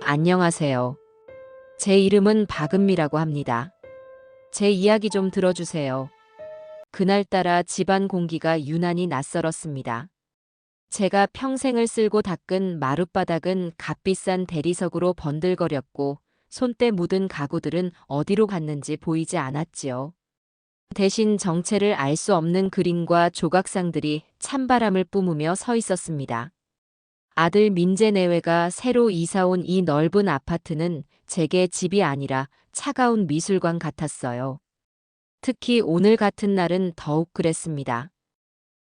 안녕하세요. 제 이름은 박은미라고 합니다. 제 이야기 좀 들어주세요. 그날따라 집안 공기가 유난히 낯설었습니다. 제가 평생을 쓸고 닦은 마룻바닥은 값비싼 대리석으로 번들거렸고 손때 묻은 가구들은 어디로 갔는지 보이지 않았지요. 대신 정체를 알 수 없는 그림과 조각상들이 찬바람을 뿜으며 서 있었습니다. 아들 민재 내외가 새로 이사온 이 넓은 아파트는 제게 집이 아니라 차가운 미술관 같았어요. 특히 오늘 같은 날은 더욱 그랬습니다.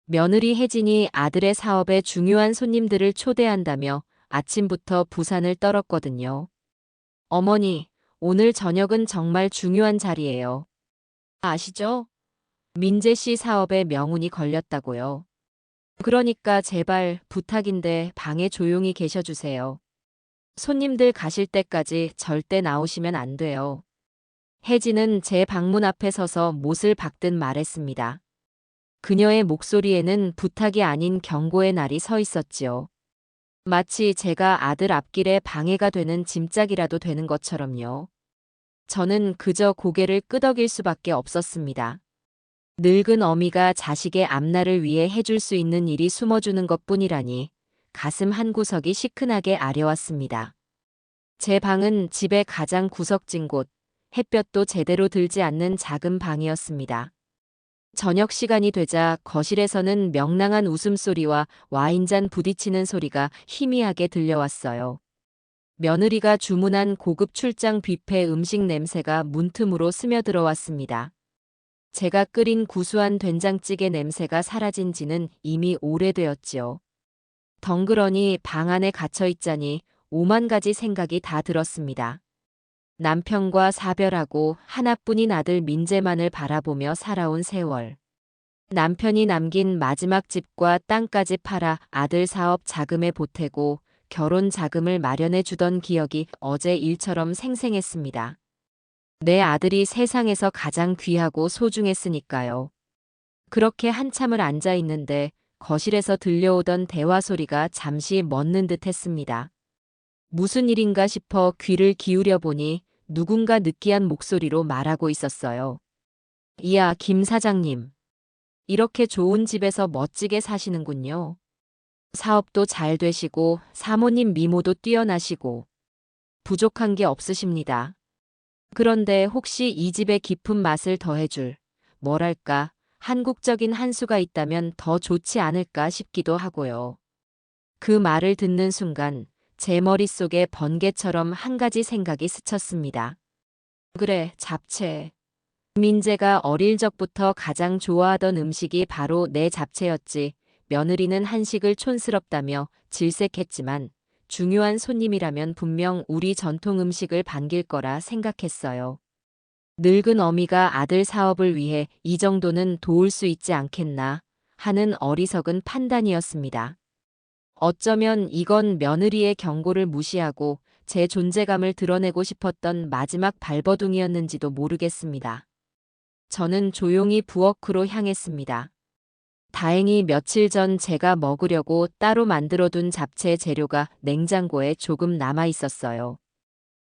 며느리 혜진이 아들의 사업에 중요한 손님들을 초대한다며 아침부터 부산을 떨었거든요. 어머니, 오늘 저녁은 정말 중요한 자리예요. 아시죠? 민재 씨 사업에 명운이 걸렸다고요. 그러니까 제발 부탁인데 방에 조용히 계셔주세요. 손님들 가실 때까지 절대 나오시면 안 돼요. 혜진은 제 방문 앞에 서서 못을 박듯 말했습니다. 그녀의 목소리에는 부탁이 아닌 경고의 날이 서 있었지요. 마치 제가 아들 앞길에 방해가 되는 짐짝이라도 되는 것처럼요. 저는 그저 고개를 끄덕일 수밖에 없었습니다. 늙은 어미가 자식의 앞날을 위해 해줄 수 있는 일이 숨어주는 것뿐이라니 가슴 한구석이 시큰하게 아려왔습니다. 제 방은 집의 가장 구석진 곳, 햇볕도 제대로 들지 않는 작은 방이었습니다. 저녁 시간이 되자 거실에서는 명랑한 웃음소리와 와인잔 부딪히는 소리가 희미하게 들려왔어요. 며느리가 주문한 고급 출장 뷔페 음식 냄새가 문틈으로 스며들어왔습니다. 제가 끓인 구수한 된장찌개 냄새가 사라진 지는 이미 오래되었지요. 덩그러니 방 안에 갇혀 있자니 오만 가지 생각이 다 들었습니다. 남편과 사별하고 하나뿐인 아들 민재만을 바라보며 살아온 세월. 남편이 남긴 마지막 집과 땅까지 팔아 아들 사업 자금에 보태고 결혼 자금을 마련해 주던 기억이 어제 일처럼 생생했습니다. 내 아들이 세상에서 가장 귀하고 소중했으니까요. 그렇게 한참을 앉아 있는데 거실에서 들려오던 대화 소리가 잠시 멎는 듯 했습니다. 무슨 일인가 싶어 귀를 기울여 보니 누군가 느끼한 목소리로 말하고 있었어요. 이야, 김 사장님. 이렇게 좋은 집에서 멋지게 사시는군요. 사업도 잘 되시고 사모님 미모도 뛰어나시고 부족한 게 없으십니다. 그런데 혹시 이 집의 깊은 맛을 더해줄, 뭐랄까, 한국적인 한 수가 있다면 더 좋지 않을까 싶기도 하고요. 그 말을 듣는 순간 제 머릿속에 번개처럼 한 가지 생각이 스쳤습니다. 그래, 잡채. 민재가 어릴 적부터 가장 좋아하던 음식이 바로 내 잡채였지. 며느리는 한식을 촌스럽다며 질색했지만 중요한 손님이라면 분명 우리 전통 음식을 반길 거라 생각했어요. 늙은 어미가 아들 사업을 위해 이 정도는 도울 수 있지 않겠나 하는 어리석은 판단이었습니다. 어쩌면 이건 며느리의 경고를 무시하고 제 존재감을 드러내고 싶었던 마지막 발버둥이었는지도 모르겠습니다. 저는 조용히 부엌으로 향했습니다. 다행히 며칠 전 제가 먹으려고 따로 만들어둔 잡채 재료가 냉장고에 조금 남아 있었어요.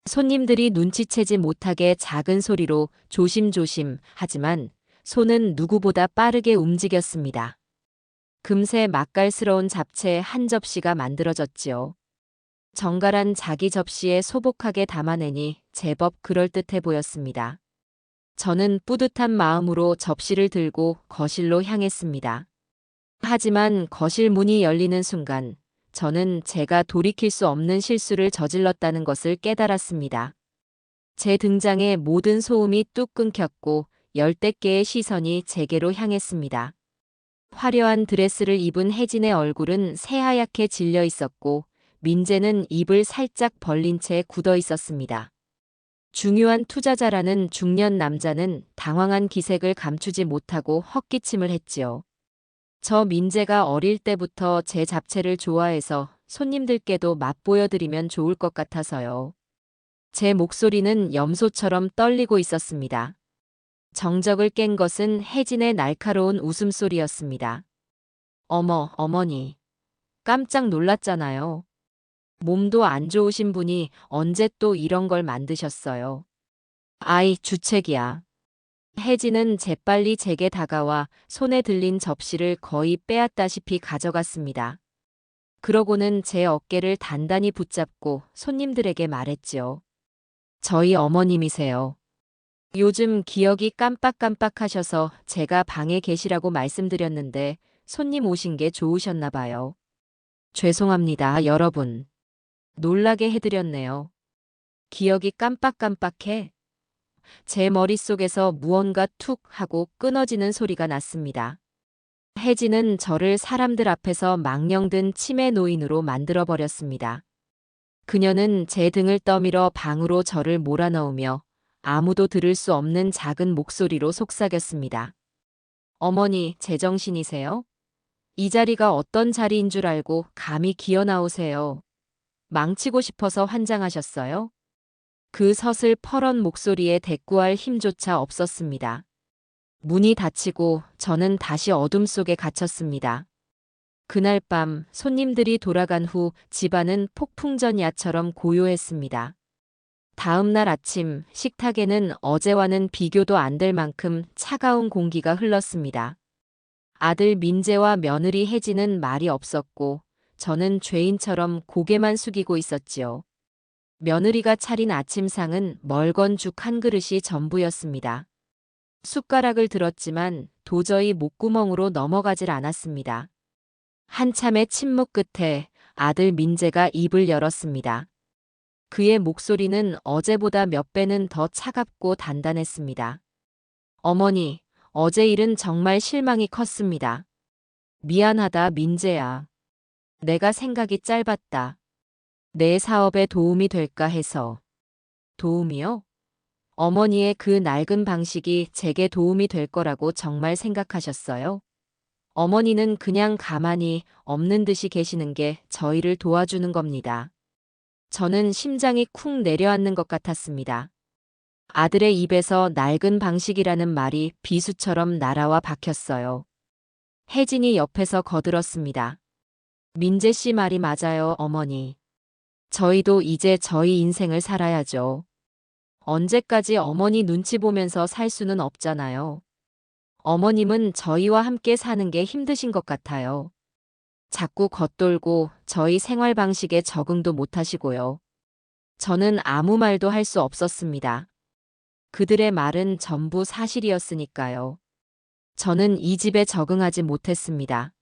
손님들이 눈치채지 못하게 작은 소리로 조심조심 하지만 손은 누구보다 빠르게 움직였습니다. 금세 맛깔스러운 잡채 한 접시가 만들어졌지요. 정갈한 자기 접시에 소복하게 담아내니 제법 그럴듯해 보였습니다. 저는 뿌듯한 마음으로 접시를 들고 거실로 향했습니다. 하지만 거실 문이 열리는 순간 저는 제가 돌이킬 수 없는 실수를 저질렀다는 것을 깨달았습니다. 제 등장에 모든 소음이 뚝 끊겼고 열댓 개의 시선이 제게로 향했습니다. 화려한 드레스를 입은 혜진의 얼굴은 새하얗게 질려 있었고 민재는 입을 살짝 벌린 채 굳어 있었습니다. 중요한 투자자라는 중년 남자는 당황한 기색을 감추지 못하고 헛기침을 했지요. 저 민재가 어릴 때부터 제 잡채를 좋아해서 손님들께도 맛보여드리면 좋을 것 같아서요. 제 목소리는 염소처럼 떨리고 있었습니다. 정적을 깬 것은 혜진의 날카로운 웃음소리였습니다. 어머, 어머니. 깜짝 놀랐잖아요. 몸도 안 좋으신 분이 언제 또 이런 걸 만드셨어요? 아이, 주책이야. 혜진은 재빨리 제게 다가와 손에 들린 접시를 거의 빼앗다시피 가져갔습니다. 그러고는 제 어깨를 단단히 붙잡고 손님들에게 말했지요. 저희 어머님이세요. 요즘 기억이 깜빡깜빡하셔서 제가 방에 계시라고 말씀드렸는데 손님 오신 게 좋으셨나 봐요. 죄송합니다, 여러분. 놀라게 해드렸네요. 기억이 깜빡깜빡해. 제 머릿속에서 무언가 툭 하고 끊어지는 소리가 났습니다. 혜진은 저를 사람들 앞에서 망령든 치매 노인으로 만들어버렸습니다. 그녀는 제 등을 떠밀어 방으로 저를 몰아넣으며 아무도 들을 수 없는 작은 목소리로 속삭였습니다. 어머니, 제정신이세요? 이 자리가 어떤 자리인 줄 알고 감히 기어 나오세요. 망치고 싶어서 환장하셨어요? 그 서슬 펄언 목소리에 대꾸할 힘조차 없었습니다. 문이 닫히고 저는 다시 어둠 속에 갇혔습니다. 그날 밤 손님들이 돌아간 후 집안은 폭풍전야처럼 고요했습니다. 다음 날 아침 식탁에는 어제와는 비교도 안 될 만큼 차가운 공기가 흘렀습니다. 아들 민재와 며느리 혜진은 말이 없었고 저는 죄인처럼 고개만 숙이고 있었지요. 며느리가 차린 아침상은 멀건 죽 한 그릇이 전부였습니다. 숟가락을 들었지만 도저히 목구멍으로 넘어가질 않았습니다. 한참의 침묵 끝에 아들 민재가 입을 열었습니다. 그의 목소리는 어제보다 몇 배는 더 차갑고 단단했습니다. 어머니, 어제 일은 정말 실망이 컸습니다. 미안하다, 민재야. 내가 생각이 짧았다. 내 사업에 도움이 될까 해서. 도움이요? 어머니의 그 낡은 방식이 제게 도움이 될 거라고 정말 생각하셨어요? 어머니는 그냥 가만히 없는 듯이 계시는 게 저희를 도와주는 겁니다. 저는 심장이 쿵 내려앉는 것 같았습니다. 아들의 입에서 낡은 방식이라는 말이 비수처럼 날아와 박혔어요. 혜진이 옆에서 거들었습니다. 민재 씨 말이 맞아요, 어머니. 저희도 이제 저희 인생을 살아야죠. 언제까지 어머니 눈치 보면서 살 수는 없잖아요. 어머님은 저희와 함께 사는 게 힘드신 것 같아요. 자꾸 겉돌고 저희 생활 방식에 적응도 못 하시고요. 저는 아무 말도 할 수 없었습니다. 그들의 말은 전부 사실이었으니까요. 저는 이 집에 적응하지 못했습니다.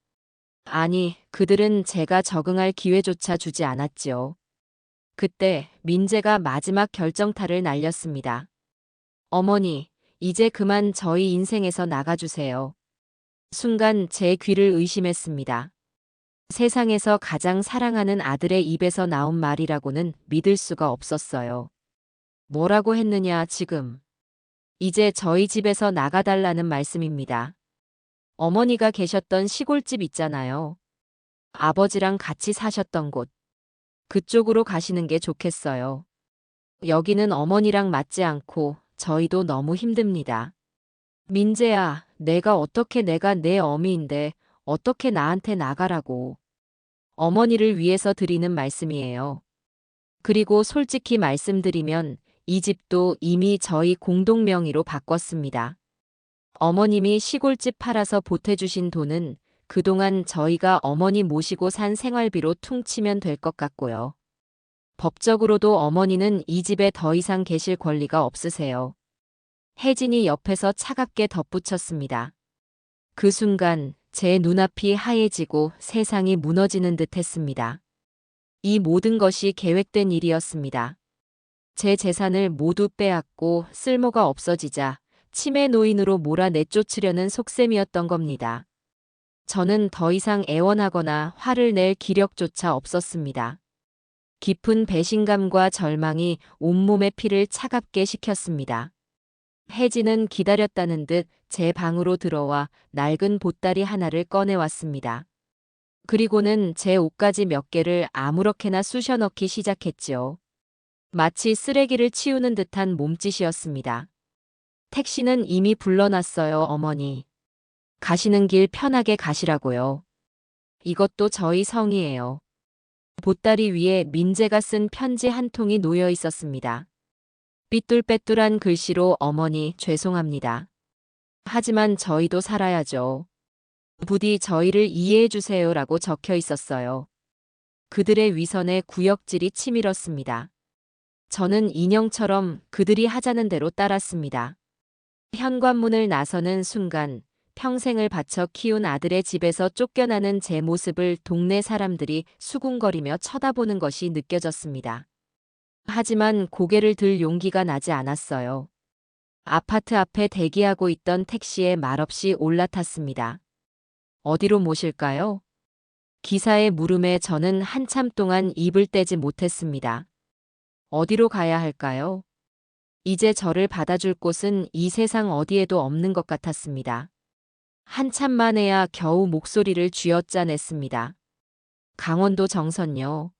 아니, 그들은 제가 적응할 기회조차 주지 않았지요. 그때 민재가 마지막 결정타를 날렸습니다. 어머니, 이제 그만 저희 인생에서 나가주세요. 순간 제 귀를 의심했습니다. 세상에서 가장 사랑하는 아들의 입에서 나온 말이라고는 믿을 수가 없었어요. 뭐라고 했느냐, 지금. 이제 저희 집에서 나가달라는 말씀입니다. 어머니가 계셨던 시골집 있잖아요. 아버지랑 같이 사셨던 곳. 그쪽으로 가시는 게 좋겠어요. 여기는 어머니랑 맞지 않고 저희도 너무 힘듭니다. 민재야, 내가 내 어미인데 어떻게 나한테 나가라고. 어머니를 위해서 드리는 말씀이에요. 그리고 솔직히 말씀드리면 이 집도 이미 저희 공동 명의로 바꿨습니다. 어머님이 시골집 팔아서 보태주신 돈은 그동안 저희가 어머니 모시고 산 생활비로 퉁치면 될 것 같고요. 법적으로도 어머니는 이 집에 더 이상 계실 권리가 없으세요. 혜진이 옆에서 차갑게 덧붙였습니다. 그 순간 제 눈앞이 하얘지고 세상이 무너지는 듯 했습니다. 이 모든 것이 계획된 일이었습니다. 제 재산을 모두 빼앗고 쓸모가 없어지자 치매 노인으로 몰아내쫓으려는 속셈이었던 겁니다. 저는 더 이상 애원하거나 화를 낼 기력조차 없었습니다. 깊은 배신감과 절망이 온몸의 피를 차갑게 식혔습니다. 혜진은 기다렸다는 듯 제 방으로 들어와 낡은 보따리 하나를 꺼내왔습니다. 그리고는 제 옷가지 몇 개를 아무렇게나 쑤셔 넣기 시작했지요. 마치 쓰레기를 치우는 듯한 몸짓이었습니다. 택시는 이미 불러놨어요, 어머니. 가시는 길 편하게 가시라고요. 이것도 저희 성이에요. 보따리 위에 민재가 쓴 편지 한 통이 놓여 있었습니다. 삐뚤빼뚤한 글씨로 어머니 죄송합니다. 하지만 저희도 살아야죠. 부디 저희를 이해해 주세요라고 적혀 있었어요. 그들의 위선에 구역질이 치밀었습니다. 저는 인형처럼 그들이 하자는 대로 따랐습니다. 현관문을 나서는 순간 평생을 바쳐 키운 아들의 집에서 쫓겨나는 제 모습을 동네 사람들이 수군거리며 쳐다보는 것이 느껴졌습니다. 하지만 고개를 들 용기가 나지 않았어요. 아파트 앞에 대기하고 있던 택시에 말없이 올라탔습니다. 어디로 모실까요? 기사의 물음에 저는 한참 동안 입을 떼지 못했습니다. 어디로 가야 할까요? 이제 저를 받아줄 곳은 이 세상 어디에도 없는 것 같았습니다. 한참 만에야 겨우 목소리를 쥐어짜냈습니다. 강원도 정선요.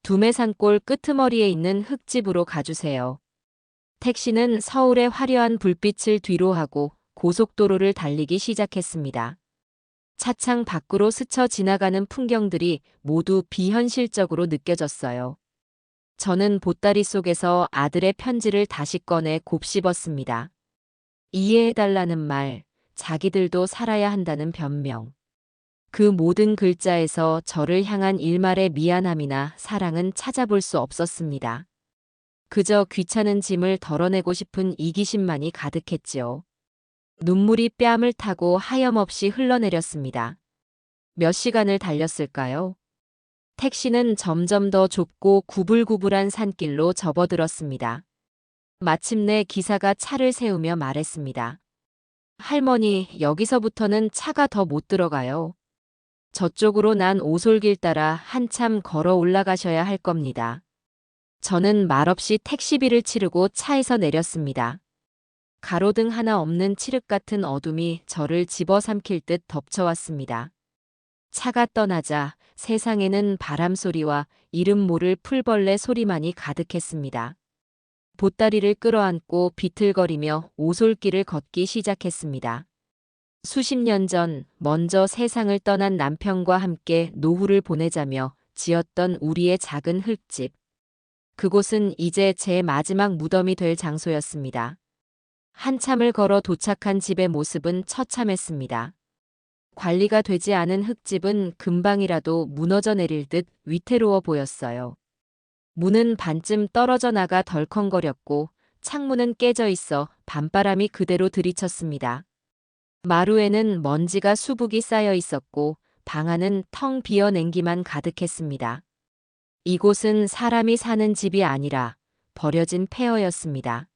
두메산골 끄트머리에 있는 흙집으로 가주세요. 택시는 서울의 화려한 불빛을 뒤로하고 고속도로를 달리기 시작했습니다. 차창 밖으로 스쳐 지나가는 풍경들이 모두 비현실적으로 느껴졌어요. 저는 보따리 속에서 아들의 편지를 다시 꺼내 곱씹었습니다. 이해해달라는 말, 자기들도 살아야 한다는 변명. 그 모든 글자에서 저를 향한 일말의 미안함이나 사랑은 찾아볼 수 없었습니다. 그저 귀찮은 짐을 덜어내고 싶은 이기심만이 가득했지요. 눈물이 뺨을 타고 하염없이 흘러내렸습니다. 몇 시간을 달렸을까요? 택시는 점점 더 좁고 구불구불한 산길로 접어들었습니다. 마침내 기사가 차를 세우며 말했습니다. 할머니, 여기서부터는 차가 더 못 들어가요. 저쪽으로 난 오솔길 따라 한참 걸어 올라가셔야 할 겁니다. 저는 말없이 택시비를 치르고 차에서 내렸습니다. 가로등 하나 없는 칠흑 같은 어둠이 저를 집어삼킬 듯 덮쳐왔습니다. 차가 떠나자 세상에는 바람 소리와 이름 모를 풀벌레 소리만이 가득했습니다. 보따리를 끌어안고 비틀거리며 오솔길을 걷기 시작했습니다. 수십 년 전 먼저 세상을 떠난 남편과 함께 노후를 보내자며 지었던 우리의 작은 흙집. 그곳은 이제 제 마지막 무덤이 될 장소였습니다. 한참을 걸어 도착한 집의 모습은 처참했습니다. 관리가 되지 않은 흙집은 금방이라도 무너져 내릴 듯 위태로워 보였어요. 문은 반쯤 떨어져 나가 덜컹거렸고 창문은 깨져 있어 밤바람이 그대로 들이쳤습니다. 마루에는 먼지가 수북이 쌓여 있었고 방 안은 텅 비어 냉기만 가득했습니다. 이곳은 사람이 사는 집이 아니라 버려진 폐허였습니다.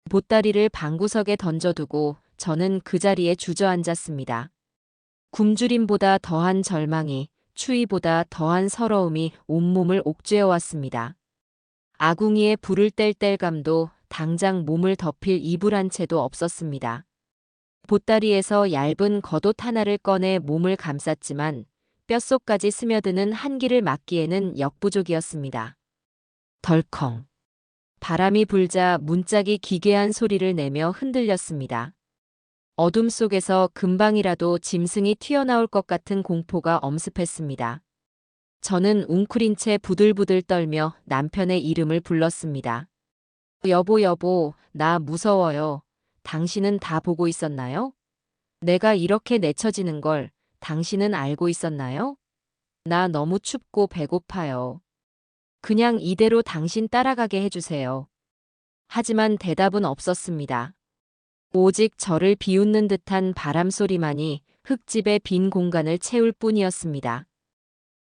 보따리를 방구석에 던져두고 저는 그 자리에 주저앉았습니다. 굶주림보다 더한 절망이, 추위보다 더한 서러움이 온몸을 옥죄어왔습니다. 아궁이에 불을 뗄 뗄감도 당장 몸을 덮일 이불 한 채도 없었습니다. 보따리에서 얇은 겉옷 하나를 꺼내 몸을 감쌌지만 뼛속까지 스며드는 한기를 막기에는 역부족이었습니다. 덜컹. 바람이 불자 문짝이 기괴한 소리를 내며 흔들렸습니다. 어둠 속에서 금방이라도 짐승이 튀어나올 것 같은 공포가 엄습했습니다. 저는 웅크린 채 부들부들 떨며 남편의 이름을 불렀습니다. 여보, 여보, 나 무서워요. 당신은 다 보고 있었나요? 내가 이렇게 내쳐지는 걸 당신은 알고 있었나요? 나 너무 춥고 배고파요. 그냥 이대로 당신 따라가게 해주세요. 하지만 대답은 없었습니다. 오직 저를 비웃는 듯한 바람 소리만이 흙집의 빈 공간을 채울 뿐이었습니다.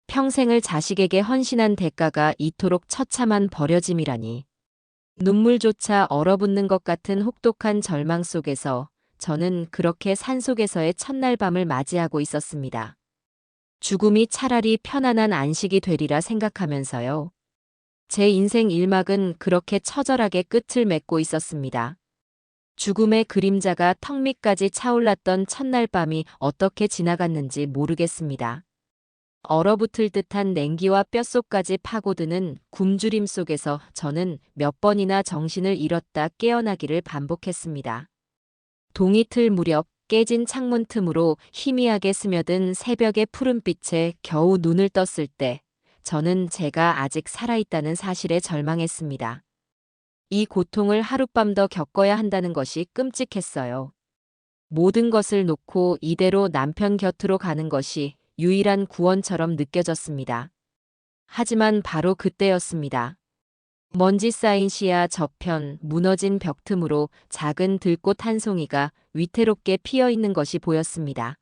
평생을 자식에게 헌신한 대가가 이토록 처참한 버려짐이라니. 눈물조차 얼어붙는 것 같은 혹독한 절망 속에서 저는 그렇게 산속에서의 첫날 밤을 맞이하고 있었습니다. 죽음이 차라리 편안한 안식이 되리라 생각하면서요. 제 인생 일막은 그렇게 처절하게 끝을 맺고 있었습니다. 죽음의 그림자가 턱 밑까지 차올랐던 첫날 밤이 어떻게 지나갔는지 모르겠습니다. 얼어붙을 듯한 냉기와 뼛속까지 파고드는 굶주림 속에서 저는 몇 번이나 정신을 잃었다 깨어나기를 반복했습니다. 동이틀 무렵 깨진 창문 틈으로 희미하게 스며든 새벽의 푸른빛에 겨우 눈을 떴을 때 저는 제가 아직 살아있다는 사실에 절망했습니다. 이 고통을 하룻밤 더 겪어야 한다는 것이 끔찍했어요. 모든 것을 놓고 이대로 남편 곁으로 가는 것이 유일한 구원처럼 느껴졌습니다. 하지만 바로 그때였습니다. 먼지 쌓인 시야 저편, 무너진 벽 틈으로 작은 들꽃 한 송이가 위태롭게 피어 있는 것이 보였습니다.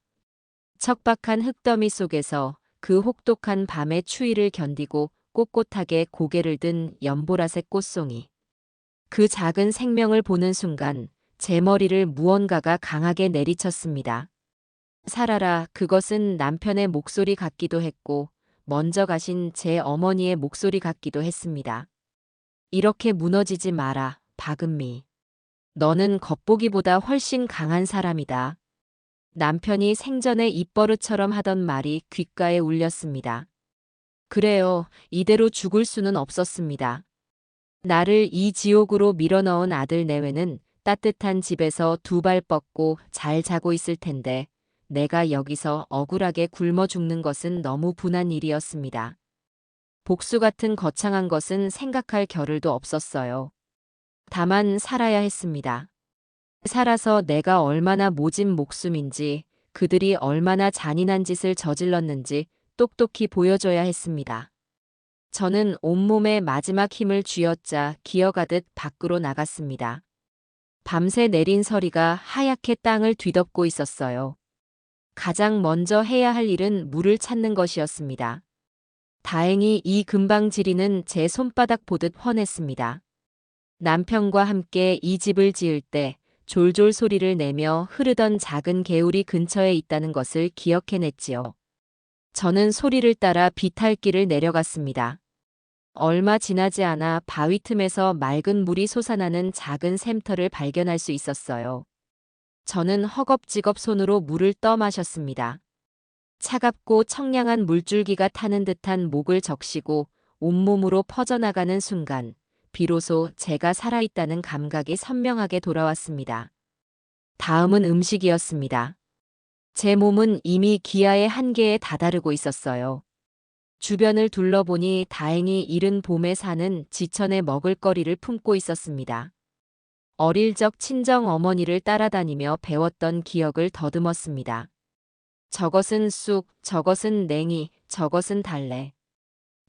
척박한 흙더미 속에서 그 혹독한 밤의 추위를 견디고 꼿꼿하게 고개를 든 연보라색 꽃송이. 그 작은 생명을 보는 순간 제 머리를 무언가가 강하게 내리쳤습니다. 살아라, 그것은 남편의 목소리 같기도 했고 먼저 가신 제 어머니의 목소리 같기도 했습니다. 이렇게 무너지지 마라, 박은미. 너는 겉보기보다 훨씬 강한 사람이다. 남편이 생전에 입버릇처럼 하던 말이 귓가에 울렸습니다. 그래요, 이대로 죽을 수는 없었습니다. 나를 이 지옥으로 밀어넣은 아들 내외는 따뜻한 집에서 두 발 뻗고 잘 자고 있을 텐데 내가 여기서 억울하게 굶어 죽는 것은 너무 분한 일이었습니다. 복수 같은 거창한 것은 생각할 겨를도 없었어요. 다만 살아야 했습니다. 살아서 내가 얼마나 모진 목숨인지, 그들이 얼마나 잔인한 짓을 저질렀는지 똑똑히 보여줘야 했습니다. 저는 온몸에 마지막 힘을 쥐어짜 기어가듯 밖으로 나갔습니다. 밤새 내린 서리가 하얗게 땅을 뒤덮고 있었어요. 가장 먼저 해야 할 일은 물을 찾는 것이었습니다. 다행히 이 금방지리는 제 손바닥 보듯 훤했습니다. 남편과 함께 이 집을 지을 때 졸졸 소리를 내며 흐르던 작은 개울이 근처에 있다는 것을 기억해냈지요. 저는 소리를 따라 비탈길을 내려갔습니다. 얼마 지나지 않아 바위 틈에서 맑은 물이 솟아나는 작은 샘터를 발견할 수 있었어요. 저는 허겁지겁 손으로 물을 떠 마셨습니다. 차갑고 청량한 물줄기가 타는 듯한 목을 적시고 온몸으로 퍼져나가는 순간 비로소 제가 살아있다는 감각이 선명하게 돌아왔습니다. 다음은 음식이었습니다. 제 몸은 이미 기아의 한계에 다다르고 있었어요. 주변을 둘러보니 다행히 이른 봄에 사는 지천에 먹을거리를 품고 있었습니다. 어릴 적 친정 어머니를 따라다니며 배웠던 기억을 더듬었습니다. 저것은 쑥, 저것은 냉이, 저것은 달래.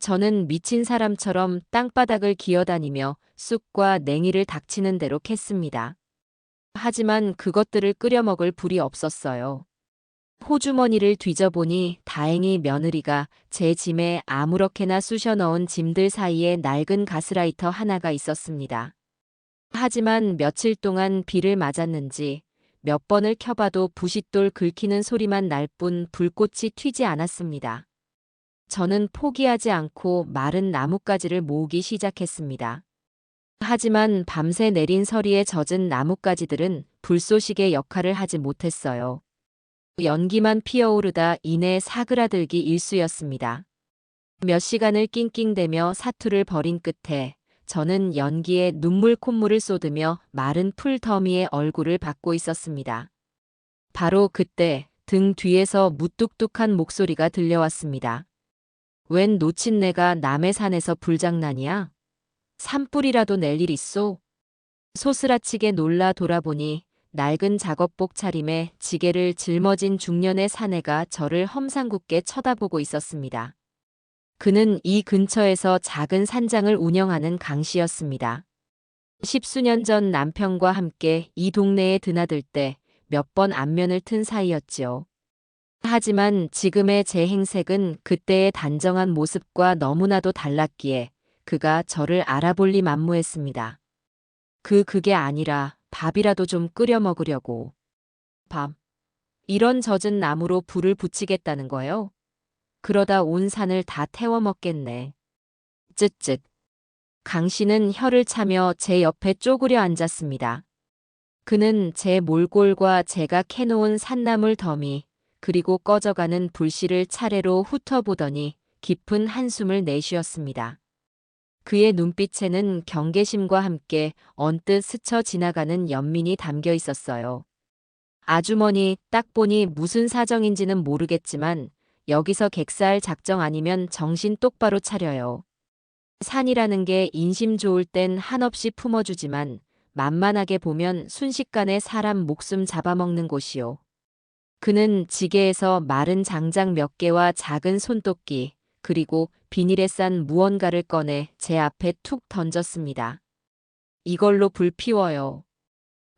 저는 미친 사람처럼 땅바닥을 기어다니며 쑥과 냉이를 닥치는 대로 캤습니다. 하지만 그것들을 끓여 먹을 불이 없었어요. 호주머니를 뒤져보니 다행히 며느리가 제 짐에 아무렇게나 쑤셔 넣은 짐들 사이에 낡은 가스라이터 하나가 있었습니다. 하지만 며칠 동안 비를 맞았는지 몇 번을 켜봐도 부싯돌 긁히는 소리만 날 뿐 불꽃이 튀지 않았습니다. 저는 포기하지 않고 마른 나뭇가지를 모으기 시작했습니다. 하지만 밤새 내린 서리에 젖은 나뭇가지들은 불쏘시개 역할을 하지 못했어요. 연기만 피어오르다 이내 사그라들기 일쑤였습니다. 몇 시간을 낑낑대며 사투를 벌인 끝에 저는 연기에 눈물 콧물을 쏟으며 마른 풀 더미의 얼굴을 받고 있었습니다. 바로 그때 등 뒤에서 무뚝뚝한 목소리가 들려왔습니다. 웬 노친네가 남의 산에서 불장난이야? 산불이라도 낼 일 있소? 소스라치게 놀라 돌아보니 낡은 작업복 차림에 지게를 짊어진 중년의 사내가 저를 험상궂게 쳐다보고 있었습니다. 그는 이 근처에서 작은 산장을 운영하는 강씨였습니다. 10수년 전 남편과 함께 이 동네에 드나들 때 몇 번 안면을 튼 사이였지요. 하지만 지금의 제 행색은 그때의 단정한 모습과 너무나도 달랐기에 그가 저를 알아볼리 만무했습니다. 그게 아니라 밥이라도 좀 끓여 먹으려고. 밥. 이런 젖은 나무로 불을 붙이겠다는 거요? 그러다 온 산을 다 태워 먹겠네. 쯧쯧. 강 씨는 혀를 차며 제 옆에 쪼그려 앉았습니다. 그는 제 몰골과 제가 캐놓은 산나물 더미, 그리고 꺼져가는 불씨를 차례로 훑어보더니 깊은 한숨을 내쉬었습니다. 그의 눈빛에는 경계심과 함께 언뜻 스쳐 지나가는 연민이 담겨 있었어요. 아주머니, 딱 보니 무슨 사정인지는 모르겠지만 여기서 객사할 작정 아니면 정신 똑바로 차려요. 산이라는 게 인심 좋을 땐 한없이 품어주지만 만만하게 보면 순식간에 사람 목숨 잡아먹는 곳이요. 그는 지게에서 마른 장작 몇 개와 작은 손도끼, 그리고 비닐에 싼 무언가를 꺼내 제 앞에 툭 던졌습니다. 이걸로 불 피워요.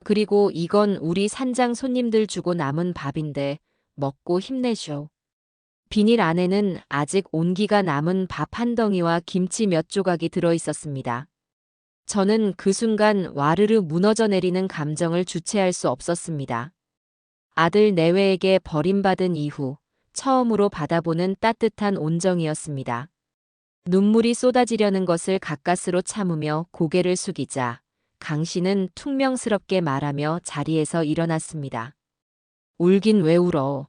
그리고 이건 우리 산장 손님들 주고 남은 밥인데 먹고 힘내쇼. 비닐 안에는 아직 온기가 남은 밥 한 덩이와 김치 몇 조각이 들어 있었습니다. 저는 그 순간 와르르 무너져 내리는 감정을 주체할 수 없었습니다. 아들 내외에게 버림받은 이후 처음으로 받아보는 따뜻한 온정이었습니다. 눈물이 쏟아지려는 것을 가까스로 참으며 고개를 숙이자 강 씨는 퉁명스럽게 말하며 자리에서 일어났습니다. 울긴 왜 울어.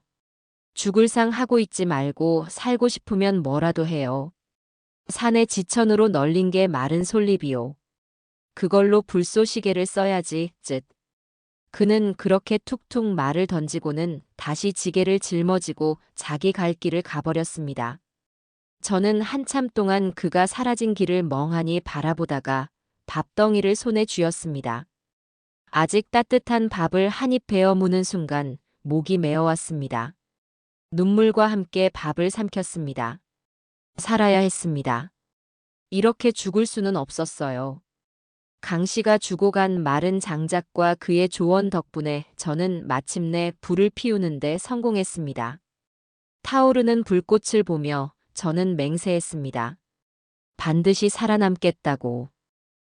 죽을 상 하고 있지 말고 살고 싶으면 뭐라도 해요. 산의 지천으로 널린 게 마른 솔잎이요. 그걸로 불쏘시개를 써야지, 쯧. 그는 그렇게 툭툭 말을 던지고는 다시 지게를 짊어지고 자기 갈 길을 가버렸습니다. 저는 한참 동안 그가 사라진 길을 멍하니 바라보다가 밥덩이를 손에 쥐었습니다. 아직 따뜻한 밥을 한 입 베어 무는 순간 목이 메어왔습니다. 눈물과 함께 밥을 삼켰습니다. 살아야 했습니다. 이렇게 죽을 수는 없었어요. 강 씨가 주고 간 마른 장작과 그의 조언 덕분에 저는 마침내 불을 피우는데 성공했습니다. 타오르는 불꽃을 보며 저는 맹세했습니다. 반드시 살아남겠다고.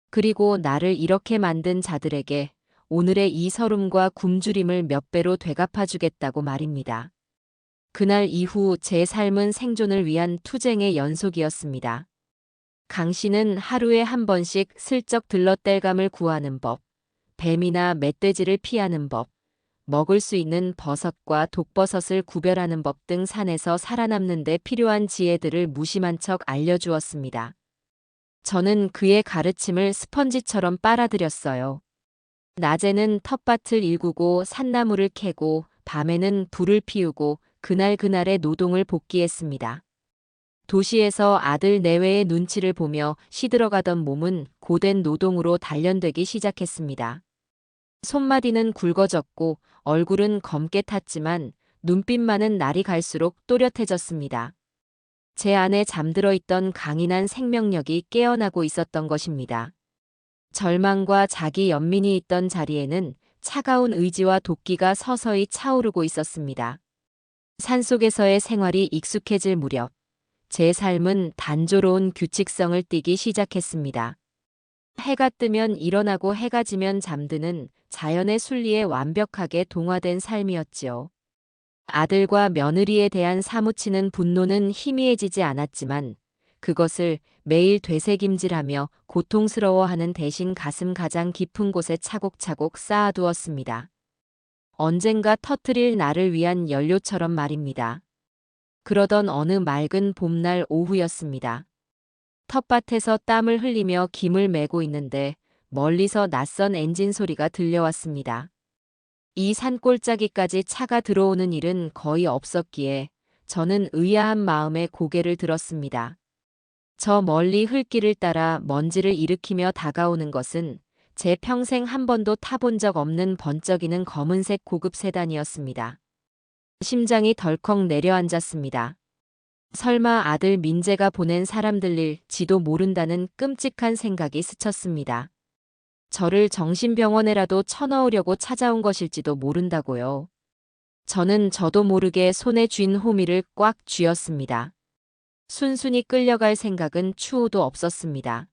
그리고 나를 이렇게 만든 자들에게 오늘의 이 서름과 굶주림을 몇 배로 되갚아주겠다고 말입니다. 그날 이후 제 삶은 생존을 위한 투쟁의 연속이었습니다. 강 씨는 하루에 한 번씩 슬쩍 들러 땔감을 구하는 법, 뱀이나 멧돼지를 피하는 법, 먹을 수 있는 버섯과 독버섯을 구별하는 법 등 산에서 살아남는 데 필요한 지혜들을 무심한 척 알려주었습니다. 저는 그의 가르침을 스펀지처럼 빨아들였어요. 낮에는 텃밭을 일구고 산나무를 캐고 밤에는 불을 피우고 그날그날의 노동을 복귀했습니다. 도시에서 아들 내외의 눈치를 보며 시들어가던 몸은 고된 노동으로 단련되기 시작했습니다. 손마디는 굵어졌고 얼굴은 검게 탔지만 눈빛만은 날이 갈수록 또렷해졌습니다. 제 안에 잠들어 있던 강인한 생명력이 깨어나고 있었던 것입니다. 절망과 자기 연민이 있던 자리에는 차가운 의지와 도끼가 서서히 차오르고 있었습니다. 산속에서의 생활이 익숙해질 무렵 제 삶은 단조로운 규칙성을 띠기 시작했습니다. 해가 뜨면 일어나고 해가 지면 잠드는 자연의 순리에 완벽하게 동화된 삶이었지요. 아들과 며느리에 대한 사무치는 분노는 희미해지지 않았지만 그것을 매일 되새김질하며 고통스러워하는 대신 가슴 가장 깊은 곳에 차곡차곡 쌓아두었습니다. 언젠가 터뜨릴 나를 위한 연료처럼 말입니다. 그러던 어느 맑은 봄날 오후였습니다. 텃밭에서 땀을 흘리며 김을 메고 있는데 멀리서 낯선 엔진 소리가 들려왔습니다. 이 산골짜기까지 차가 들어오는 일은 거의 없었기에 저는 의아한 마음에 고개를 들었습니다. 저 멀리 흙길을 따라 먼지를 일으키며 다가오는 것은 제 평생 한 번도 타본 적 없는 번쩍이는 검은색 고급 세단이었습니다. 심장이 덜컥 내려앉았습니다. 설마 아들 민재가 보낸 사람들일지도 모른다는 끔찍한 생각이 스쳤습니다. 저를 정신병원에라도 쳐넣으려고 찾아온 것일지도 모른다고요. 저는 저도 모르게 손에 쥔 호미를 꽉 쥐었습니다. 순순히 끌려갈 생각은 추호도 없었습니다.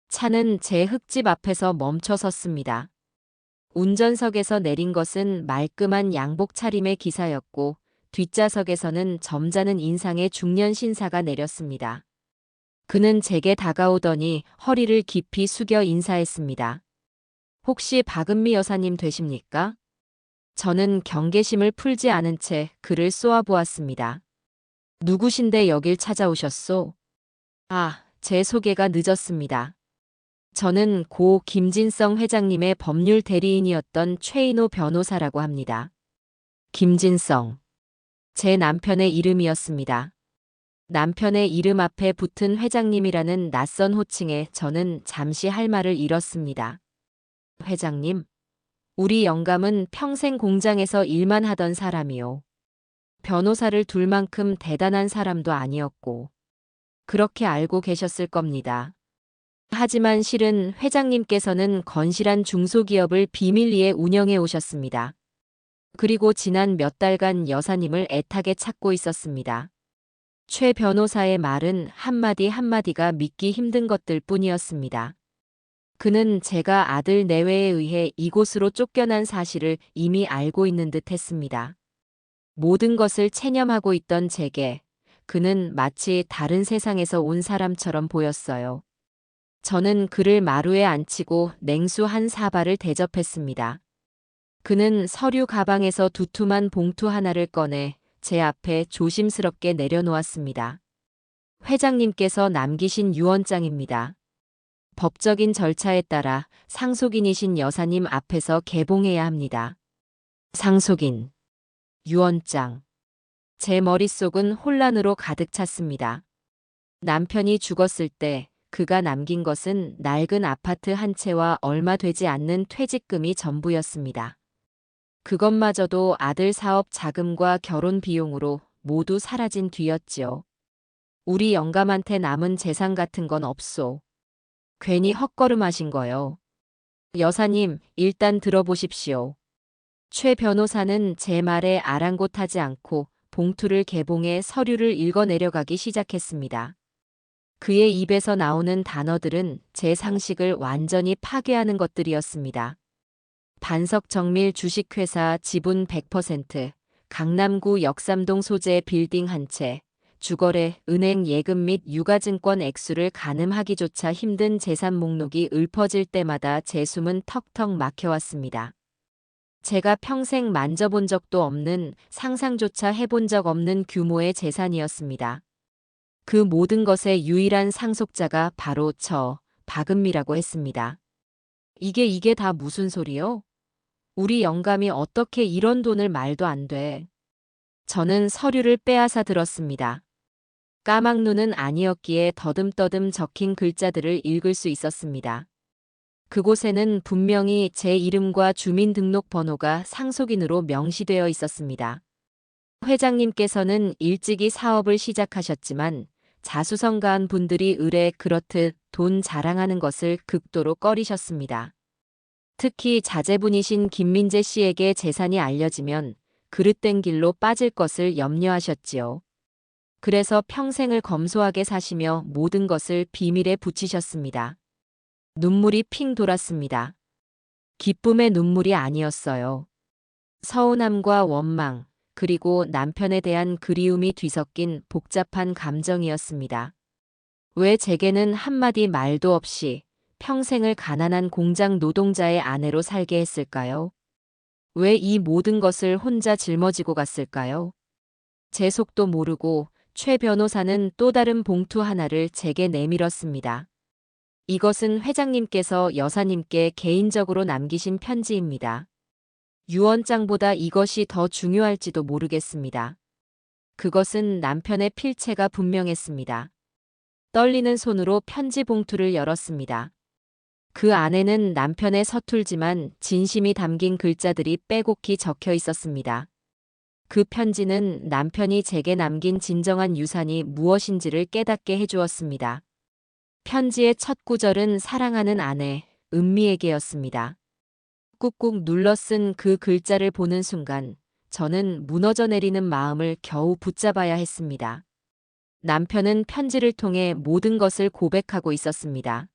차는 제 흙집 앞에서 멈춰 섰습니다. 운전석에서 내린 것은 말끔한 양복 차림의 기사였고 뒷좌석에서는 점잖은 인상의 중년 신사가 내렸습니다. 그는 제게 다가오더니 허리를 깊이 숙여 인사했습니다. 혹시 박은미 여사님 되십니까? 저는 경계심을 풀지 않은 채 그를 쏘아보았습니다. 누구신데 여길 찾아오셨소? 아, 제 소개가 늦었습니다. 저는 고 김진성 회장님의 법률 대리인이었던 최인호 변호사라고 합니다. 김진성. 제 남편의 이름이었습니다. 남편의 이름 앞에 붙은 회장님이라는 낯선 호칭에 저는 잠시 할 말을 잃었습니다. 회장님, 우리 영감은 평생 공장에서 일만 하던 사람이요. 변호사를 둘 만큼 대단한 사람도 아니었고, 그렇게 알고 계셨을 겁니다. 하지만 실은 회장님께서는 건실한 중소기업을 비밀리에 운영해 오셨습니다. 그리고 지난 몇 달간 여사님을 애타게 찾고 있었습니다. 최 변호사의 말은 한마디 한마디가 믿기 힘든 것들 뿐이었습니다. 그는 제가 아들 내외에 의해 이곳으로 쫓겨난 사실을 이미 알고 있는 듯 했습니다. 모든 것을 체념하고 있던 제게 그는 마치 다른 세상에서 온 사람처럼 보였어요. 저는 그를 마루에 앉히고 냉수 한 사발을 대접했습니다. 그는 서류 가방에서 두툼한 봉투 하나를 꺼내 제 앞에 조심스럽게 내려놓았습니다. 회장님께서 남기신 유언장입니다. 법적인 절차에 따라 상속인이신 여사님 앞에서 개봉해야 합니다. 상속인, 유언장. 제 머릿속은 혼란으로 가득 찼습니다. 남편이 죽었을 때 그가 남긴 것은 낡은 아파트 한 채와 얼마 되지 않는 퇴직금이 전부였습니다. 그것마저도 아들 사업 자금과 결혼 비용으로 모두 사라진 뒤였지요. 우리 영감한테 남은 재산 같은 건 없소. 괜히 헛걸음하신 거요. 여사님, 일단 들어보십시오. 최 변호사는 제 말에 아랑곳하지 않고 봉투를 개봉해 서류를 읽어 내려가기 시작했습니다. 그의 입에서 나오는 단어들은 제 상식을 완전히 파괴하는 것들이었습니다. 반석정밀 주식회사 지분 100%, 강남구 역삼동 소재 빌딩 한 채, 주거래, 은행 예금 및 유가증권 액수를 가늠하기조차 힘든 재산 목록이 읊어질 때마다 제 숨은 턱턱 막혀왔습니다. 제가 평생 만져본 적도 없는, 상상조차 해본 적 없는 규모의 재산이었습니다. 그 모든 것의 유일한 상속자가 바로 박은미라고 했습니다. 이게 다 무슨 소리요? 우리 영감이 어떻게 이런 돈을 말도 안 돼. 저는 서류를 빼앗아 들었습니다. 까막눈은 아니었기에 더듬더듬 적힌 글자들을 읽을 수 있었습니다. 그곳에는 분명히 제 이름과 주민등록번호가 상속인으로 명시되어 있었습니다. 회장님께서는 일찍이 사업을 시작하셨지만 자수성가한 분들이 의뢰 그렇듯 돈 자랑하는 것을 극도로 꺼리셨습니다. 특히 자제분이신 김민재 씨에게 재산이 알려지면 그릇된 길로 빠질 것을 염려하셨지요. 그래서 평생을 검소하게 사시며 모든 것을 비밀에 붙이셨습니다. 눈물이 핑 돌았습니다. 기쁨의 눈물이 아니었어요. 서운함과 원망, 그리고 남편에 대한 그리움이 뒤섞인 복잡한 감정이었습니다. 왜 제게는 한마디 말도 없이 평생을 가난한 공장 노동자의 아내로 살게 했을까요? 왜 이 모든 것을 혼자 짊어지고 갔을까요? 제 속도 모르고 최 변호사는 또 다른 봉투 하나를 제게 내밀었습니다. 이것은 회장님께서 여사님께 개인적으로 남기신 편지입니다. 유언장보다 이것이 더 중요할지도 모르겠습니다. 그것은 남편의 필체가 분명했습니다. 떨리는 손으로 편지 봉투를 열었습니다. 그 안에는 남편의 서툴지만 진심이 담긴 글자들이 빼곡히 적혀 있었습니다. 그 편지는 남편이 제게 남긴 진정한 유산이 무엇인지를 깨닫게 해주었습니다. 편지의 첫 구절은 사랑하는 아내, 은미에게였습니다. 꾹꾹 눌러 쓴 그 글자를 보는 순간 저는 무너져 내리는 마음을 겨우 붙잡아야 했습니다. 남편은 편지를 통해 모든 것을 고백하고 있었습니다.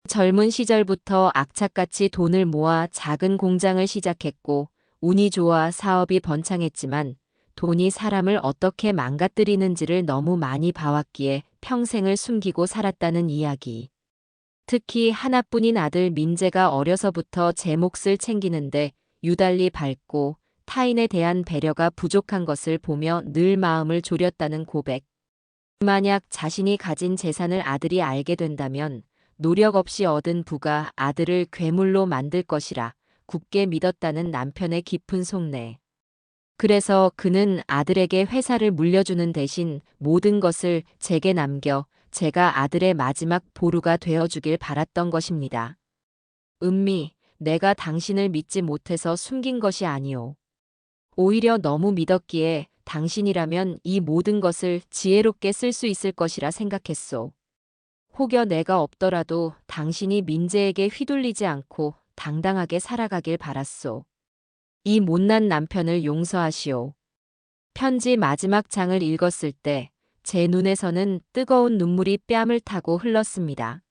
젊은 시절부터 악착같이 돈을 모아 작은 공장을 시작했고 운이 좋아 사업이 번창했지만 돈이 사람을 어떻게 망가뜨리는지를 너무 많이 봐왔기에 평생을 숨기고 살았다는 이야기. 특히 하나뿐인 아들 민재가 어려서부터 제 몫을 챙기는데 유달리 밝고 타인에 대한 배려가 부족한 것을 보며 늘 마음을 졸였다는 고백. 만약 자신이 가진 재산을 아들이 알게 된다면 노력 없이 얻은 부가 아들을 괴물로 만들 것이라 굳게 믿었다는 남편의 깊은 속내. 그래서 그는 아들에게 회사를 물려주는 대신 모든 것을 제게 남겨 제가 아들의 마지막 보루가 되어주길 바랐던 것입니다. 은미, 내가 당신을 믿지 못해서 숨긴 것이 아니오. 오히려 너무 믿었기에 당신이라면 이 모든 것을 지혜롭게 쓸 수 있을 것이라 생각했소. 혹여 내가 없더라도 당신이 민재에게 휘둘리지 않고 당당하게 살아가길 바랐소. 이 못난 남편을 용서하시오. 편지 마지막 장을 읽었을 때 제 눈에서는 뜨거운 눈물이 뺨을 타고 흘렀습니다.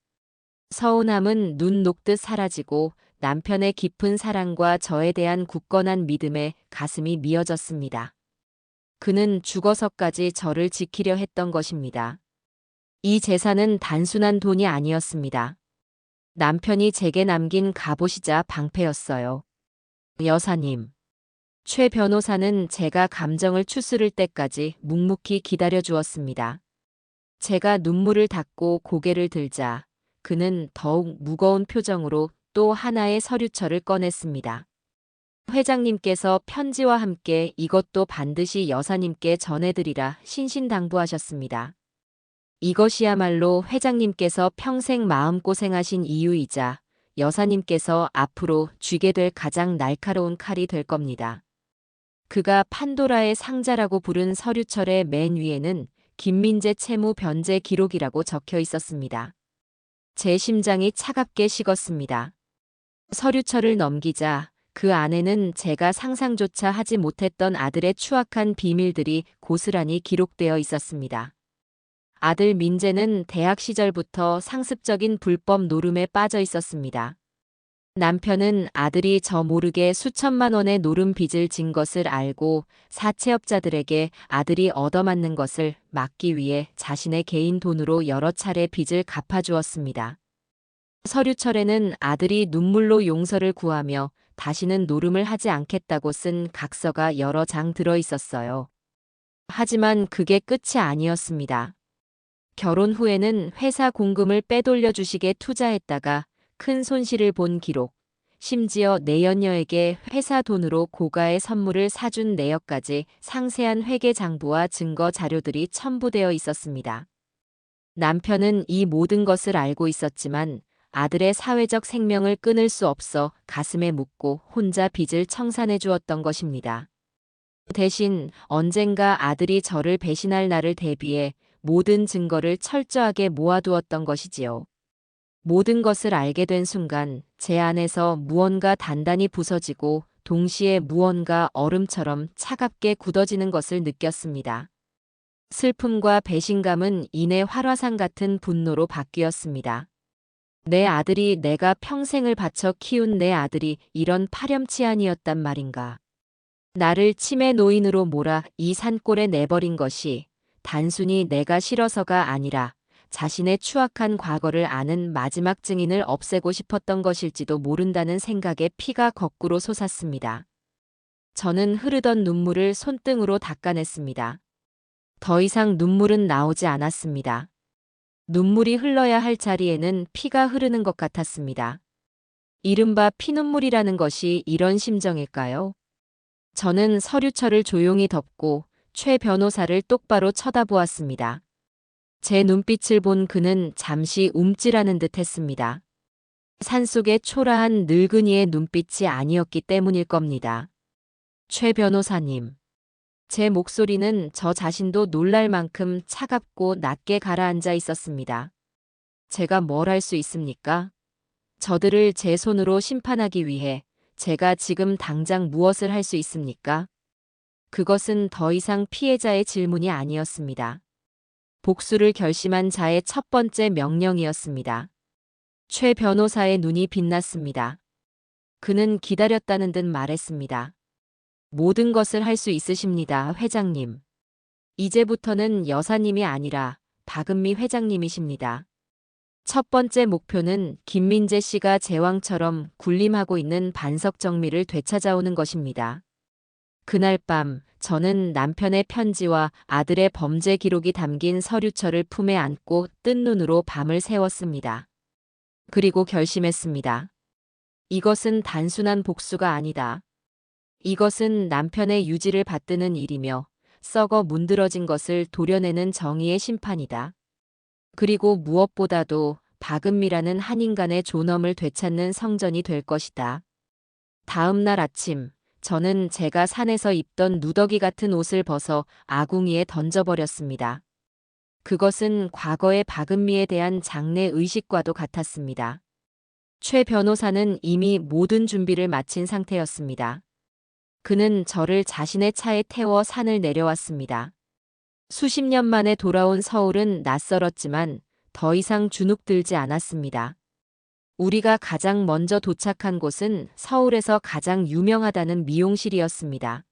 서운함은 눈 녹듯 사라지고 남편의 깊은 사랑과 저에 대한 굳건한 믿음에 가슴이 미어졌습니다. 그는 죽어서까지 저를 지키려 했던 것입니다. 이 재산은 단순한 돈이 아니었습니다. 남편이 제게 남긴 갑옷이자 방패였어요. 여사님. 최 변호사는 제가 감정을 추스를 때까지 묵묵히 기다려 주었습니다. 제가 눈물을 닦고 고개를 들자 그는 더욱 무거운 표정으로 또 하나의 서류철을 꺼냈습니다. 회장님께서 편지와 함께 이것도 반드시 여사님께 전해드리라 신신당부하셨습니다. 이것이야말로 회장님께서 평생 마음고생하신 이유이자 여사님께서 앞으로 쥐게 될 가장 날카로운 칼이 될 겁니다. 그가 판도라의 상자라고 부른 서류철의 맨 위에는 김민재 채무 변제 기록이라고 적혀 있었습니다. 제 심장이 차갑게 식었습니다. 서류철을 넘기자 그 안에는 제가 상상조차 하지 못했던 아들의 추악한 비밀들이 고스란히 기록되어 있었습니다. 아들 민재는 대학 시절부터 상습적인 불법 노름에 빠져 있었습니다. 남편은 아들이 저 모르게 수천만 원의 노름 빚을 진 것을 알고 사채업자들에게 아들이 얻어맞는 것을 막기 위해 자신의 개인 돈으로 여러 차례 빚을 갚아주었습니다. 서류철에는 아들이 눈물로 용서를 구하며 다시는 노름을 하지 않겠다고 쓴 각서가 여러 장 들어 있었어요. 하지만 그게 끝이 아니었습니다. 결혼 후에는 회사 공금을 빼돌려 주식에 투자했다가 큰 손실을 본 기록, 심지어 내연녀에게 회사 돈으로 고가의 선물을 사준 내역까지 상세한 회계 장부와 증거 자료들이 첨부되어 있었습니다. 남편은 이 모든 것을 알고 있었지만 아들의 사회적 생명을 끊을 수 없어 가슴에 묻고 혼자 빚을 청산해 주었던 것입니다. 대신 언젠가 아들이 저를 배신할 날을 대비해 모든 증거를 철저하게 모아두었던 것이지요. 모든 것을 알게 된 순간 제 안에서 무언가 단단히 부서지고 동시에 무언가 얼음처럼 차갑게 굳어지는 것을 느꼈습니다. 슬픔과 배신감은 이내 활화산 같은 분노로 바뀌었습니다. 내 아들이 내가 평생을 바쳐 키운 내 아들이 이런 파렴치한이었단 말인가. 나를 치매 노인으로 몰아 이 산골에 내버린 것이 단순히 내가 싫어서가 아니라 자신의 추악한 과거를 아는 마지막 증인을 없애고 싶었던 것일지도 모른다는 생각에 피가 거꾸로 솟았습니다. 저는 흐르던 눈물을 손등으로 닦아냈습니다. 더 이상 눈물은 나오지 않았습니다. 눈물이 흘러야 할 자리에는 피가 흐르는 것 같았습니다. 이른바 피눈물이라는 것이 이런 심정일까요? 저는 서류철을 조용히 덮고 최 변호사를 똑바로 쳐다보았습니다. 제 눈빛을 본 그는 잠시 움찔하는 듯 했습니다. 산속의 초라한 늙은이의 눈빛이 아니었기 때문일 겁니다. 최 변호사님. 제 목소리는 저 자신도 놀랄 만큼 차갑고 낮게 가라앉아 있었습니다. 제가 뭘 할 수 있습니까? 저들을 제 손으로 심판하기 위해 제가 지금 당장 무엇을 할 수 있습니까? 그것은 더 이상 피해자의 질문이 아니었습니다. 복수를 결심한 자의 첫 번째 명령이었습니다. 최 변호사의 눈이 빛났습니다. 그는 기다렸다는 듯 말했습니다. 모든 것을 할 수 있으십니다, 회장님. 이제부터는 여사님이 아니라 박은미 회장님이십니다. 첫 번째 목표는 김민재 씨가 제왕처럼 군림하고 있는 반석정미를 되찾아오는 것입니다. 그날 밤 저는 남편의 편지와 아들의 범죄 기록이 담긴 서류철을 품에 안고 뜬 눈으로 밤을 새웠습니다. 그리고 결심했습니다. 이것은 단순한 복수가 아니다. 이것은 남편의 유지를 받드는 일이며 썩어 문드러진 것을 도려내는 정의의 심판이다. 그리고 무엇보다도 박은미라는 한 인간의 존엄을 되찾는 성전이 될 것이다. 다음 날 아침, 저는 제가 산에서 입던 누더기 같은 옷을 벗어 아궁이에 던져버렸습니다. 그것은 과거의 박은미에 대한 장래 의식과도 같았습니다. 최 변호사는 이미 모든 준비를 마친 상태였습니다. 그는 저를 자신의 차에 태워 산을 내려왔습니다. 수십 년 만에 돌아온 서울은 낯설었지만 더 이상 주눅들지 않았습니다. 우리가 가장 먼저 도착한 곳은 서울에서 가장 유명하다는 미용실이었습니다.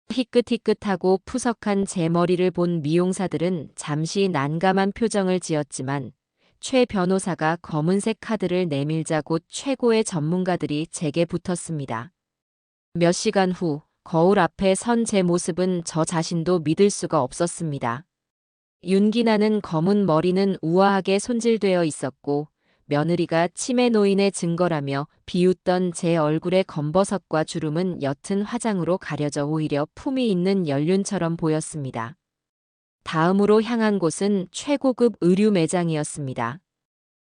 희끗희끗하고 푸석한 제 머리를 본 미용사들은 잠시 난감한 표정을 지었지만 최 변호사가 검은색 카드를 내밀자 곧 최고의 전문가들이 제게 붙었습니다. 몇 시간 후 거울 앞에 선 제 모습은 저 자신도 믿을 수가 없었습니다. 윤기나는 검은 머리는 우아하게 손질되어 있었고 며느리가 치매 노인의 증거라며 비웃던 제 얼굴의 검버섯과 주름은 옅은 화장으로 가려져 오히려 품위 있는 연륜처럼 보였습니다. 다음으로 향한 곳은 최고급 의류 매장이었습니다.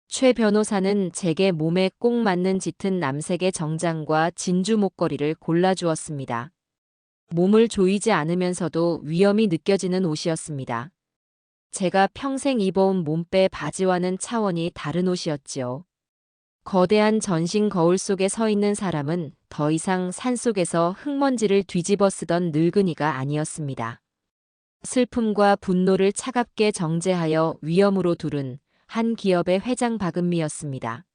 최 변호사는 제게 몸에 꼭 맞는 짙은 남색의 정장과 진주 목걸이를 골라주었습니다. 몸을 조이지 않으면서도 위엄이 느껴지는 옷이었습니다. 제가 평생 입어온 몸빼 바지와는 차원이 다른 옷이었지요. 거대한 전신 거울 속에 서 있는 사람은 더 이상 산속에서 흙먼지를 뒤집어 쓰던 늙은이가 아니었습니다. 슬픔과 분노를 차갑게 정제하여 위엄으로 두른 한 기업의 회장 박은미였습니다.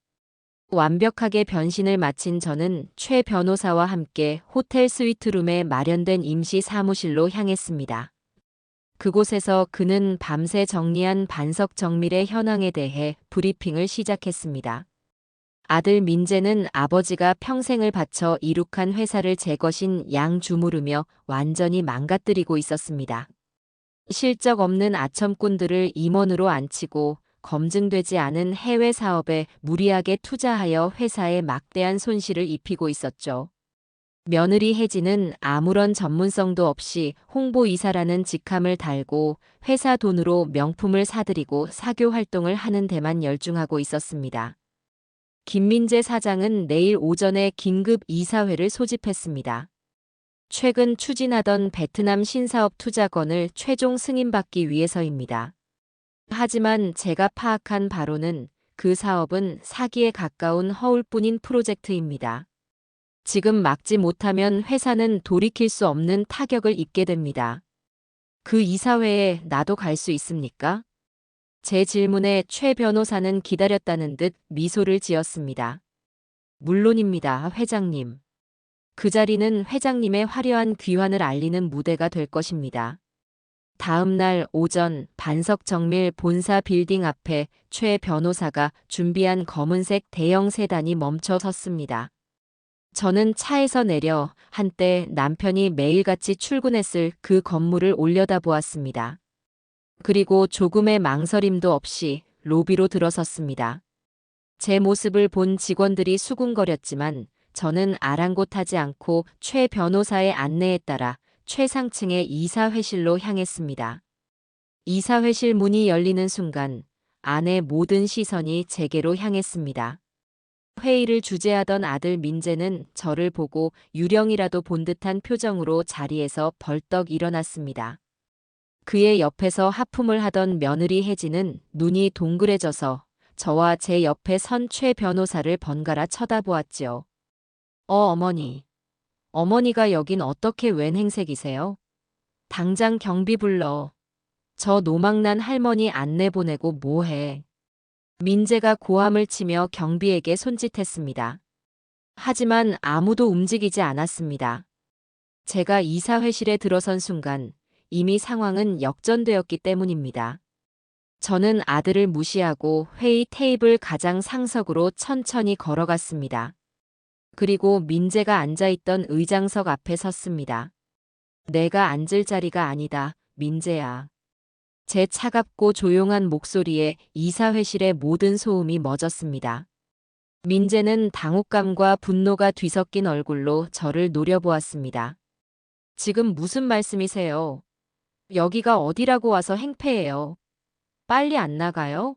완벽하게 변신을 마친 저는 최 변호사와 함께 호텔 스위트룸에 마련된 임시 사무실로 향했습니다. 그곳에서 그는 밤새 정리한 반석 정밀의 현황에 대해 브리핑을 시작했습니다. 아들 민재는 아버지가 평생을 바쳐 이룩한 회사를 제 것인 양 주무르며 완전히 망가뜨리고 있었습니다. 실적 없는 아첨꾼들을 임원으로 앉히고 검증되지 않은 해외 사업에 무리하게 투자하여 회사에 막대한 손실을 입히고 있었죠. 며느리 혜진은 아무런 전문성도 없이 홍보이사라는 직함을 달고 회사 돈으로 명품을 사들이고 사교 활동을 하는 데만 열중하고 있었습니다. 김민재 사장은 내일 오전에 긴급 이사회를 소집했습니다. 최근 추진하던 베트남 신사업 투자건을 최종 승인받기 위해서입니다. 하지만 제가 파악한 바로는 그 사업은 사기에 가까운 허울뿐인 프로젝트입니다. 지금 막지 못하면 회사는 돌이킬 수 없는 타격을 입게 됩니다. 그 이사회에 나도 갈 수 있습니까? 제 질문에 최 변호사는 기다렸다는 듯 미소를 지었습니다. 물론입니다, 회장님. 그 자리는 회장님의 화려한 귀환을 알리는 무대가 될 것입니다. 다음 날 오전 반석 정밀 본사 빌딩 앞에 최 변호사가 준비한 검은색 대형 세단이 멈춰 섰습니다. 저는 차에서 내려 한때 남편이 매일같이 출근했을 그 건물을 올려다보았습니다. 그리고 조금의 망설임도 없이 로비로 들어섰습니다. 제 모습을 본 직원들이 수군거렸지만 저는 아랑곳하지 않고 최 변호사의 안내에 따라 최상층의 이사회실로 향했습니다. 이사회실 문이 열리는 순간 안의 모든 시선이 제게로 향했습니다. 회의를 주재하던 아들 민재는 저를 보고 유령이라도 본 듯한 표정으로 자리에서 벌떡 일어났습니다. 그의 옆에서 하품을 하던 며느리 혜진은 눈이 동그래져서 저와 제 옆에 선 최 변호사를 번갈아 쳐다보았지요. 어머니. 어머니가 여긴 어떻게 웬 행색이세요? 당장 경비 불러. 저 노망난 할머니 안내 보내고 뭐해. 민재가 고함을 치며 경비에게 손짓했습니다. 하지만 아무도 움직이지 않았습니다. 제가 이사회실에 들어선 순간 이미 상황은 역전되었기 때문입니다. 저는 아들을 무시하고 회의 테이블 가장 상석으로 천천히 걸어갔습니다. 그리고 민재가 앉아있던 의장석 앞에 섰습니다. 내가 앉을 자리가 아니다, 민재야. 제 차갑고 조용한 목소리에 이사회실의 모든 소음이 멎었습니다. 민재는 당혹감과 분노가 뒤섞인 얼굴로 저를 노려보았습니다. 지금 무슨 말씀이세요? 여기가 어디라고 와서 행패해요. 빨리 안 나가요?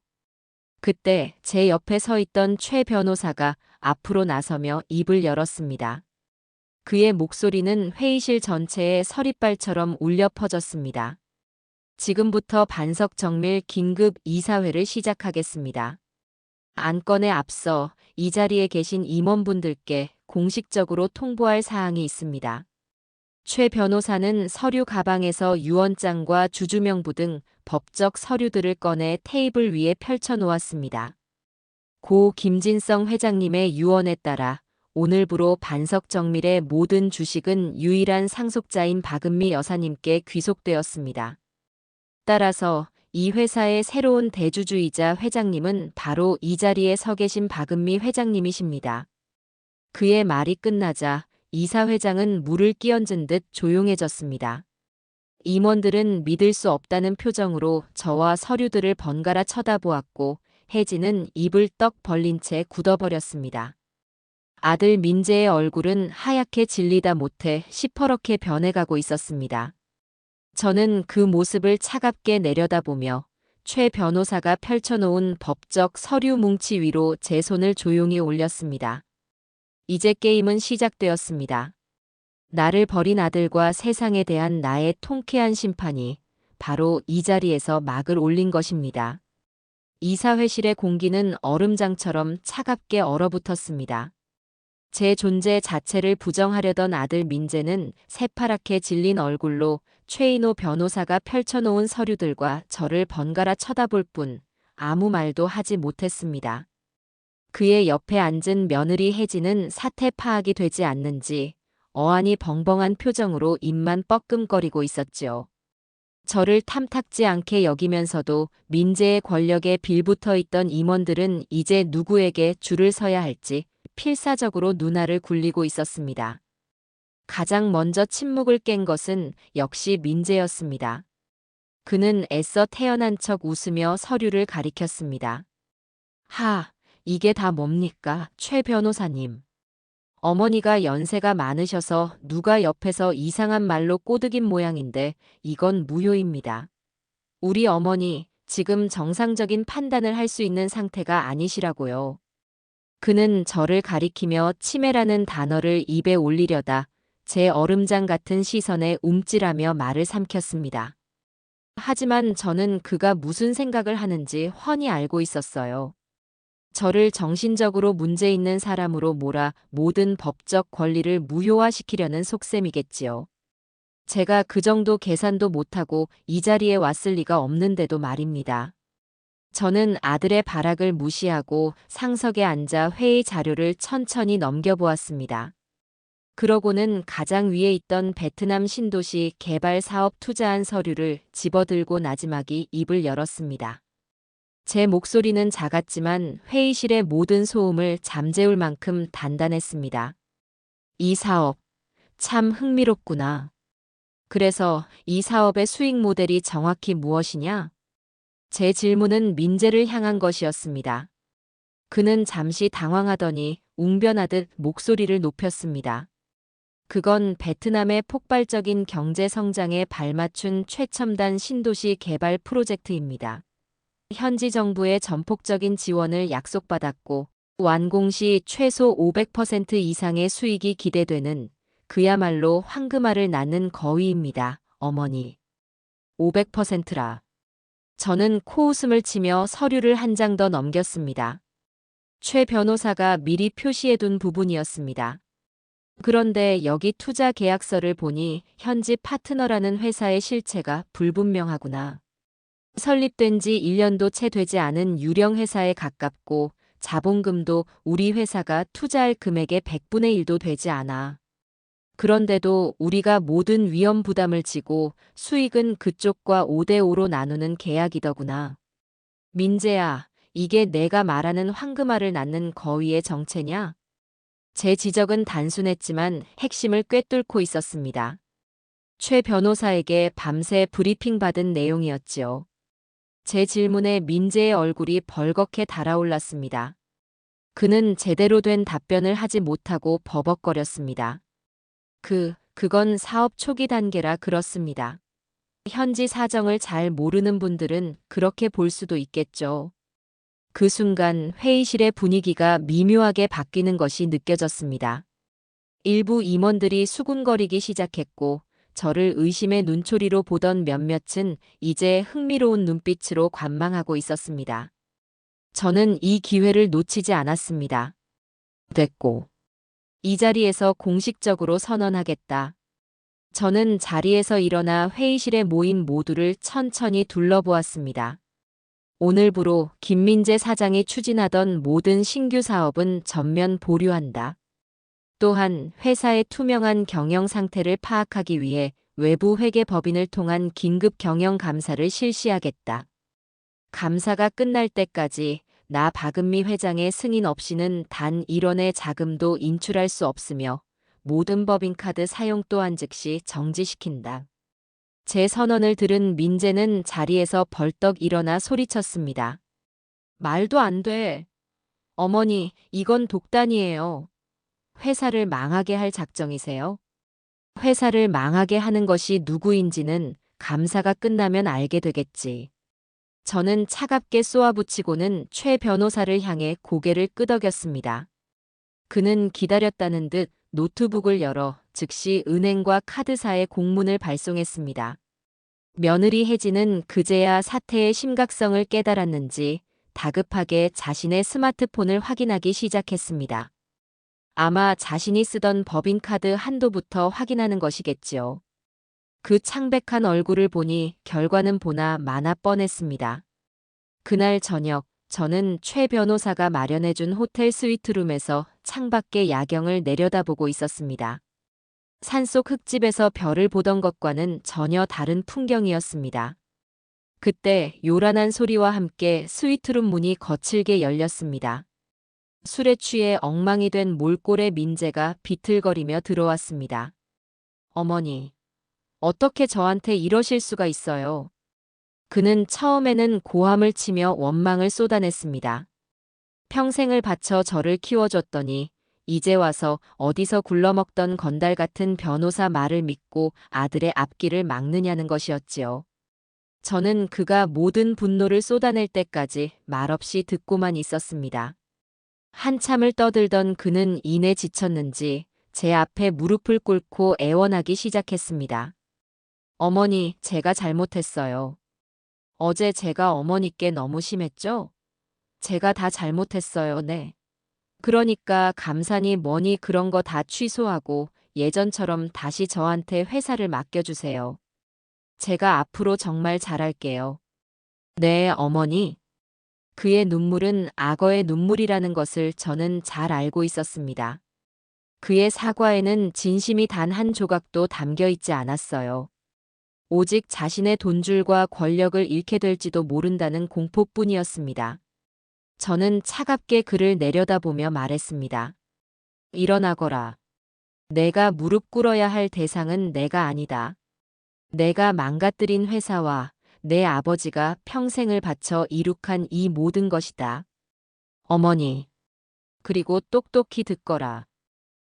그때 제 옆에 서 있던 최 변호사가 앞으로 나서며 입을 열었습니다. 그의 목소리는 회의실 전체에 서리발처럼 울려 퍼졌습니다. 지금부터 반석 정밀 긴급 이사회를 시작하겠습니다. 안건에 앞서 이 자리에 계신 임원분들께 공식적으로 통보할 사항이 있습니다. 최 변호사는 서류 가방에서 유언장과 주주명부 등 법적 서류들을 꺼내 테이블 위에 펼쳐 놓았습니다. 고 김진성 회장님의 유언에 따라 오늘부로 반석정밀의 모든 주식은 유일한 상속자인 박은미 여사님께 귀속되었습니다. 따라서 이 회사의 새로운 대주주이자 회장님은 바로 이 자리에 서 계신 박은미 회장님이십니다. 그의 말이 끝나자 이사회장은 물을 끼얹은 듯 조용해졌습니다. 임원들은 믿을 수 없다는 표정으로 저와 서류들을 번갈아 쳐다보았고 혜진은 입을 떡 벌린 채 굳어버렸습니다. 아들 민재의 얼굴은 하얗게 질리다 못해 시퍼렇게 변해가고 있었습니다. 저는 그 모습을 차갑게 내려다보며 최 변호사가 펼쳐놓은 법적 서류 뭉치 위로 제 손을 조용히 올렸습니다. 이제 게임은 시작되었습니다. 나를 버린 아들과 세상에 대한 나의 통쾌한 심판이 바로 이 자리에서 막을 올린 것입니다. 이사회실의 공기는 얼음장처럼 차갑게 얼어붙었습니다. 제 존재 자체를 부정하려던 아들 민재는 새파랗게 질린 얼굴로 최인호 변호사가 펼쳐놓은 서류들과 저를 번갈아 쳐다볼 뿐 아무 말도 하지 못했습니다. 그의 옆에 앉은 며느리 혜진은 사태 파악이 되지 않는지 어안이 벙벙한 표정으로 입만 뻐끔거리고 있었지요. 저를 탐탁지 않게 여기면서도 민재의 권력에 빌붙어 있던 임원들은 이제 누구에게 줄을 서야 할지 필사적으로 눈알을 굴리고 있었습니다. 가장 먼저 침묵을 깬 것은 역시 민재였습니다. 그는 애써 태연한 척 웃으며 서류를 가리켰습니다. 이게 다 뭡니까, 최 변호사님. 어머니가 연세가 많으셔서 누가 옆에서 이상한 말로 꼬드긴 모양인데 이건 무효입니다. 우리 어머니 지금 정상적인 판단을 할 수 있는 상태가 아니시라고요. 그는 저를 가리키며 치매라는 단어를 입에 올리려다 제 얼음장 같은 시선에 움찔하며 말을 삼켰습니다. 하지만 저는 그가 무슨 생각을 하는지 훤히 알고 있었어요. 저를 정신적으로 문제 있는 사람으로 몰아 모든 법적 권리를 무효화시키려는 속셈이겠지요. 제가 그 정도 계산도 못하고 이 자리에 왔을 리가 없는데도 말입니다. 저는 아들의 발악을 무시하고 상석에 앉아 회의 자료를 천천히 넘겨보았습니다. 그러고는 가장 위에 있던 베트남 신도시 개발 사업 투자한 서류를 집어들고 나지막이 입을 열었습니다. 제 목소리는 작았지만 회의실의 모든 소음을 잠재울 만큼 단단했습니다. 이 사업, 참 흥미롭구나. 그래서 이 사업의 수익 모델이 정확히 무엇이냐? 제 질문은 민재를 향한 것이었습니다. 그는 잠시 당황하더니 웅변하듯 목소리를 높였습니다. 그건 베트남의 폭발적인 경제 성장에 발맞춘 최첨단 신도시 개발 프로젝트입니다. 현지 정부의 전폭적인 지원을 약속받았고 완공 시 최소 500% 이상의 수익이 기대되는 그야말로 황금알을 낳는 거위입니다. 어머니. 500%라. 저는 코웃음을 치며 서류를 한 장 더 넘겼습니다. 최 변호사가 미리 표시해둔 부분이었습니다. 그런데 여기 투자 계약서를 보니 현지 파트너라는 회사의 실체가 불분명하구나. 설립된 지 1년도 채 되지 않은 유령 회사에 가깝고 자본금도 우리 회사가 투자할 금액의 100분의 1도 되지 않아. 그런데도 우리가 모든 위험 부담을 지고 수익은 그쪽과 5대5로 나누는 계약이더구나. 민재야, 이게 내가 말하는 황금알을 낳는 거위의 정체냐? 제 지적은 단순했지만 핵심을 꿰뚫고 있었습니다. 최 변호사에게 밤새 브리핑 받은 내용이었지요. 제 질문에 민재의 얼굴이 벌겋게 달아올랐습니다. 그는 제대로 된 답변을 하지 못하고 버벅거렸습니다. 그건 사업 초기 단계라 그렇습니다. 현지 사정을 잘 모르는 분들은 그렇게 볼 수도 있겠죠. 그 순간 회의실의 분위기가 미묘하게 바뀌는 것이 느껴졌습니다. 일부 임원들이 수군거리기 시작했고, 저를 의심의 눈초리로 보던 몇몇은 이제 흥미로운 눈빛으로 관망하고 있었습니다. 저는 이 기회를 놓치지 않았습니다. 됐고, 이 자리에서 공식적으로 선언하겠다. 저는 자리에서 일어나 회의실에 모인 모두를 천천히 둘러보았습니다. 오늘부로 김민재 사장이 추진하던 모든 신규 사업은 전면 보류한다. 또한 회사의 투명한 경영 상태를 파악하기 위해 외부 회계 법인을 통한 긴급 경영 감사를 실시하겠다. 감사가 끝날 때까지 나 박은미 회장의 승인 없이는 단 1원의 자금도 인출할 수 없으며 모든 법인카드 사용 또한 즉시 정지시킨다. 제 선언을 들은 민재는 자리에서 벌떡 일어나 소리쳤습니다. 말도 안 돼. 어머니, 이건 독단이에요. 회사를 망하게 할 작정이세요? 회사를 망하게 하는 것이 누구인지는 감사가 끝나면 알게 되겠지. 저는 차갑게 쏘아붙이고는 최 변호사를 향해 고개를 끄덕였습니다. 그는 기다렸다는 듯 노트북을 열어 즉시 은행과 카드사에 공문을 발송했습니다. 며느리 혜진은 그제야 사태의 심각성을 깨달았는지 다급하게 자신의 스마트폰을 확인하기 시작했습니다. 아마 자신이 쓰던 법인카드 한도부터 확인하는 것이겠지요. 그 창백한 얼굴을 보니 결과는 보나 마나 뻔했습니다. 그날 저녁, 저는 최 변호사가 마련해준 호텔 스위트룸에서 창밖의 야경을 내려다보고 있었습니다. 산속 흙집에서 별을 보던 것과는 전혀 다른 풍경이었습니다. 그때 요란한 소리와 함께 스위트룸 문이 거칠게 열렸습니다. 술에 취해 엉망이 된 몰골의 민재가 비틀거리며 들어왔습니다. 어머니, 어떻게 저한테 이러실 수가 있어요? 그는 처음에는 고함을 치며 원망을 쏟아냈습니다. 평생을 바쳐 저를 키워줬더니 이제 와서 어디서 굴러먹던 건달 같은 변호사 말을 믿고 아들의 앞길을 막느냐는 것이었지요. 저는 그가 모든 분노를 쏟아낼 때까지 말없이 듣고만 있었습니다. 한참을 떠들던 그는 이내 지쳤는지 제 앞에 무릎을 꿇고 애원하기 시작했습니다. 어머니, 제가 잘못했어요. 어제 제가 어머니께 너무 심했죠? 제가 다 잘못했어요, 네. 그러니까 감사니 뭐니 그런 거 다 취소하고 예전처럼 다시 저한테 회사를 맡겨주세요. 제가 앞으로 정말 잘할게요. 네, 어머니. 그의 눈물은 악어의 눈물이라는 것을 저는 잘 알고 있었습니다. 그의 사과에는 진심이 단 한 조각도 담겨 있지 않았어요. 오직 자신의 돈줄과 권력을 잃게 될지도 모른다는 공포뿐이었습니다. 저는 차갑게 그를 내려다보며 말했습니다. 일어나거라. 내가 무릎 꿇어야 할 대상은 내가 아니다. 내가 망가뜨린 회사와 내 아버지가 평생을 바쳐 이룩한 이 모든 것이다. 어머니. 그리고 똑똑히 듣거라.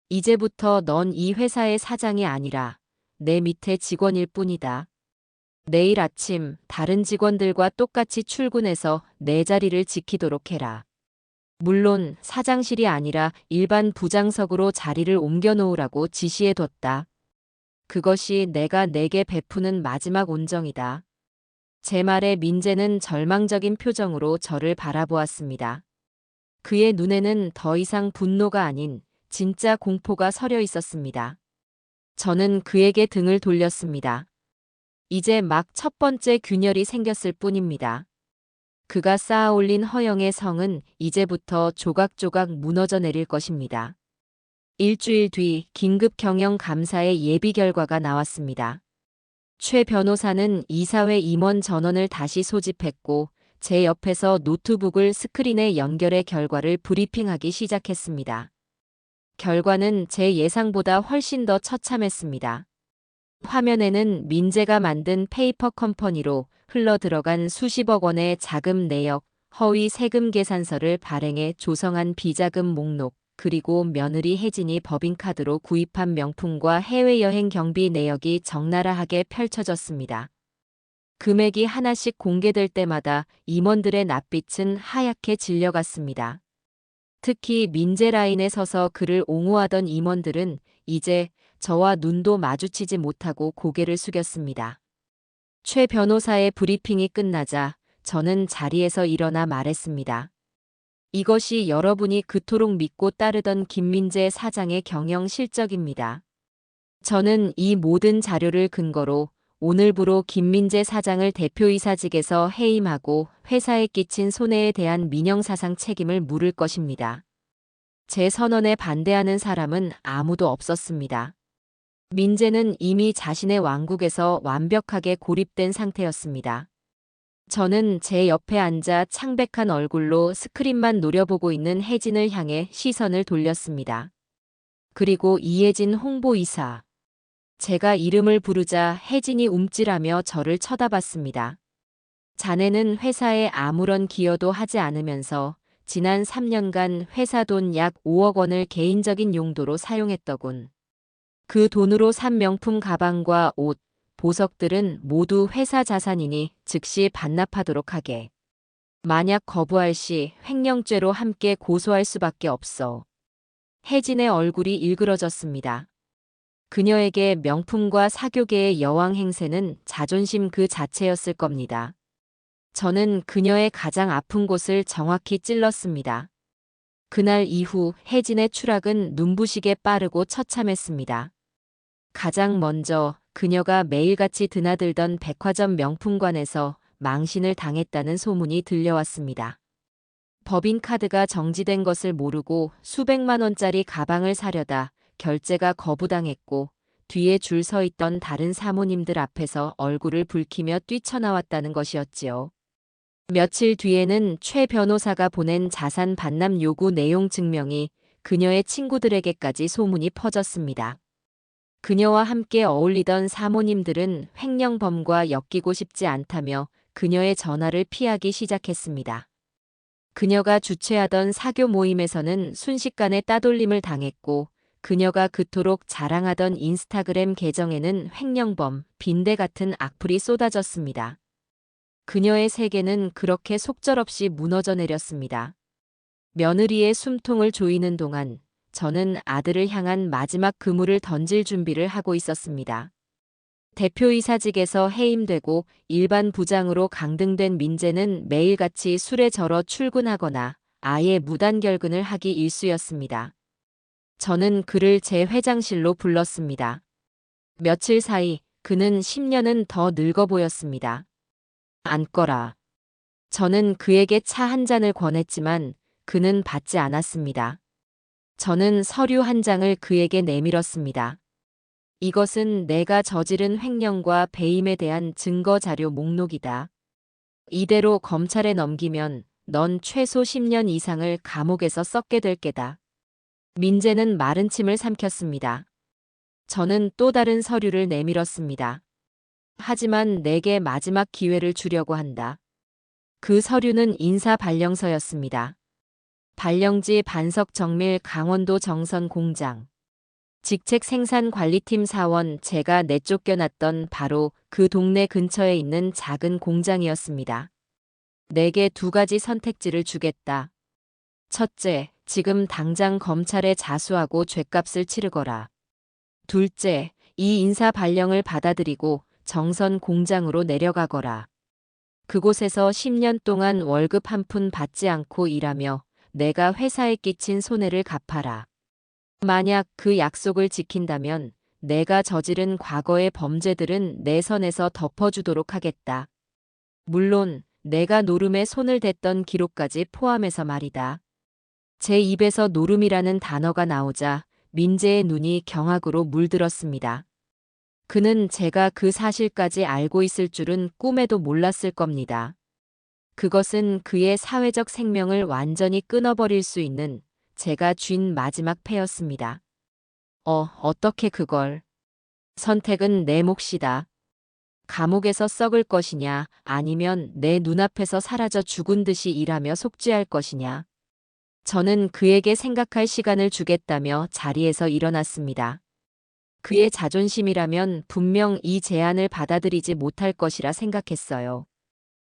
이제부터 넌 이 회사의 사장이 아니라 내 밑에 직원일 뿐이다. 내일 아침 다른 직원들과 똑같이 출근해서 내 자리를 지키도록 해라. 물론 사장실이 아니라 일반 부장석으로 자리를 옮겨 놓으라고 지시해뒀다. 그것이 내가 내게 베푸는 마지막 온정이다. 제 말에 민재는 절망적인 표정으로 저를 바라보았습니다. 그의 눈에는 더 이상 분노가 아닌 진짜 공포가 서려 있었습니다. 저는 그에게 등을 돌렸습니다. 이제 막 첫 번째 균열이 생겼을 뿐입니다. 그가 쌓아올린 허영의 성은 이제부터 조각조각 무너져 내릴 것입니다. 일주일 뒤 긴급 경영 감사의 예비 결과가 나왔습니다. 최 변호사는 이사회 임원 전원을 다시 소집했고 제 옆에서 노트북을 스크린에 연결해 결과를 브리핑하기 시작했습니다. 결과는 제 예상보다 훨씬 더 처참했습니다. 화면에는 민재가 만든 페이퍼 컴퍼니로 흘러들어간 수십억 원의 자금 내역, 허위 세금 계산서를 발행해 조성한 비자금 목록, 그리고 며느리 혜진이 법인카드로 구입한 명품과 해외여행 경비 내역이 적나라하게 펼쳐졌습니다. 금액이 하나씩 공개될 때마다 임원들의 낯빛은 하얗게 질려갔습니다. 특히 민재라인에 서서 그를 옹호하던 임원들은 이제 저와 눈도 마주치지 못하고 고개를 숙였습니다. 최 변호사의 브리핑이 끝나자 저는 자리에서 일어나 말했습니다. 이것이 여러분이 그토록 믿고 따르던 김민재 사장의 경영 실적입니다. 저는 이 모든 자료를 근거로 오늘부로 김민재 사장을 대표이사직에서 해임하고 회사에 끼친 손해에 대한 민영사상 책임을 물을 것입니다. 제 선언에 반대하는 사람은 아무도 없었습니다. 민재는 이미 자신의 왕국에서 완벽하게 고립된 상태였습니다. 저는 제 옆에 앉아 창백한 얼굴로 스크린만 노려보고 있는 혜진을 향해 시선을 돌렸습니다. 그리고 이혜진 홍보이사. 제가 이름을 부르자 혜진이 움찔하며 저를 쳐다봤습니다. 자네는 회사에 아무런 기여도 하지 않으면서 지난 3년간 회사 돈 약 5억 원을 개인적인 용도로 사용했더군. 그 돈으로 산 명품 가방과 옷, 보석들은 모두 회사 자산이니 즉시 반납하도록 하게. 만약 거부할 시 횡령죄로 함께 고소할 수밖에 없어. 혜진의 얼굴이 일그러졌습니다. 그녀에게 명품과 사교계의 여왕 행세는 자존심 그 자체였을 겁니다. 저는 그녀의 가장 아픈 곳을 정확히 찔렀습니다. 그날 이후 혜진의 추락은 눈부시게 빠르고 처참했습니다. 가장 먼저 그녀가 매일같이 드나들던 백화점 명품관에서 망신을 당했다는 소문이 들려왔습니다. 법인카드가 정지된 것을 모르고 수백만 원짜리 가방을 사려다 결제가 거부당했고 뒤에 줄 서 있던 다른 사모님들 앞에서 얼굴을 붉히며 뛰쳐나왔다는 것이었지요. 며칠 뒤에는 최 변호사가 보낸 자산 반납 요구 내용 증명이 그녀의 친구들에게까지 소문이 퍼졌습니다. 그녀와 함께 어울리던 사모님들은 횡령범과 엮이고 싶지 않다며 그녀의 전화를 피하기 시작했습니다. 그녀가 주최하던 사교 모임에서는 순식간에 따돌림을 당했고 그녀가 그토록 자랑하던 인스타그램 계정에는 횡령범, 빈대 같은 악플이 쏟아졌습니다. 그녀의 세계는 그렇게 속절없이 무너져 내렸습니다. 며느리의 숨통을 조이는 동안 저는 아들을 향한 마지막 그물을 던질 준비를 하고 있었습니다. 대표이사직에서 해임되고 일반 부장으로 강등된 민재는 매일같이 술에 절어 출근하거나 아예 무단결근을 하기 일쑤였습니다. 저는 그를 제 회장실로 불렀습니다. 며칠 사이 그는 10년은 더 늙어 보였습니다. 앉거라. 저는 그에게 차 한 잔을 권했지만 그는 받지 않았습니다. 저는 서류 한 장을 그에게 내밀었습니다. 이것은 내가 저지른 횡령과 배임에 대한 증거 자료 목록이다. 이대로 검찰에 넘기면 넌 최소 10년 이상을 감옥에서 썩게 될 게다. 민재는 마른 침을 삼켰습니다. 저는 또 다른 서류를 내밀었습니다. 하지만 내게 마지막 기회를 주려고 한다. 그 서류는 인사 발령서였습니다. 발령지 반석 정밀 강원도 정선 공장. 직책 생산관리팀 사원 제가 내쫓겨났던 바로 그 동네 근처에 있는 작은 공장이었습니다. 내게 두 가지 선택지를 주겠다. 첫째, 지금 당장 검찰에 자수하고 죗값을 치르거라. 둘째, 이 인사 발령을 받아들이고 정선 공장으로 내려가거라. 그곳에서 10년 동안 월급 한 푼 받지 않고 일하며 내가 회사에 끼친 손해를 갚아라. 만약 그 약속을 지킨다면 내가 저지른 과거의 범죄들은 내 선에서 덮어주도록 하겠다. 물론 내가 노름에 손을 댔던 기록까지 포함해서 말이다. 제 입에서 노름이라는 단어가 나오자 민재의 눈이 경악으로 물들었습니다. 그는 제가 그 사실까지 알고 있을 줄은 꿈에도 몰랐을 겁니다. 그것은 그의 사회적 생명을 완전히 끊어버릴 수 있는 제가 쥔 마지막 패였습니다. 어떻게 그걸. 선택은 내 몫이다. 감옥에서 썩을 것이냐, 아니면 내 눈앞에서 사라져 죽은 듯이 일하며 속죄할 것이냐. 저는 그에게 생각할 시간을 주겠다며 자리에서 일어났습니다. 그의 자존심이라면 분명 이 제안을 받아들이지 못할 것이라 생각했어요.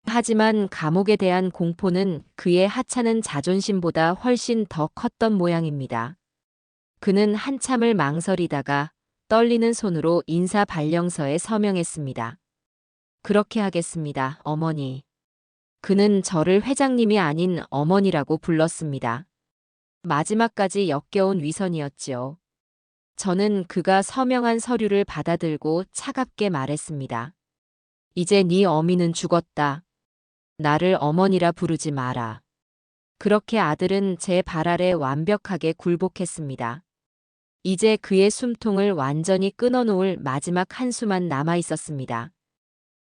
하지만 감옥에 대한 공포는 그의 하찮은 자존심보다 훨씬 더 컸던 모양입니다. 그는 한참을 망설이다가 떨리는 손으로 인사 발령서에 서명했습니다. 그렇게 하겠습니다, 어머니. 그는 저를 회장님이 아닌 어머니라고 불렀습니다. 마지막까지 역겨운 위선이었지요. 저는 그가 서명한 서류를 받아들고 차갑게 말했습니다. 이제 네 어미는 죽었다. 나를 어머니라 부르지 마라. 그렇게 아들은 제 발 아래 완벽하게 굴복했습니다. 이제 그의 숨통을 완전히 끊어놓을 마지막 한수만 남아 있었습니다.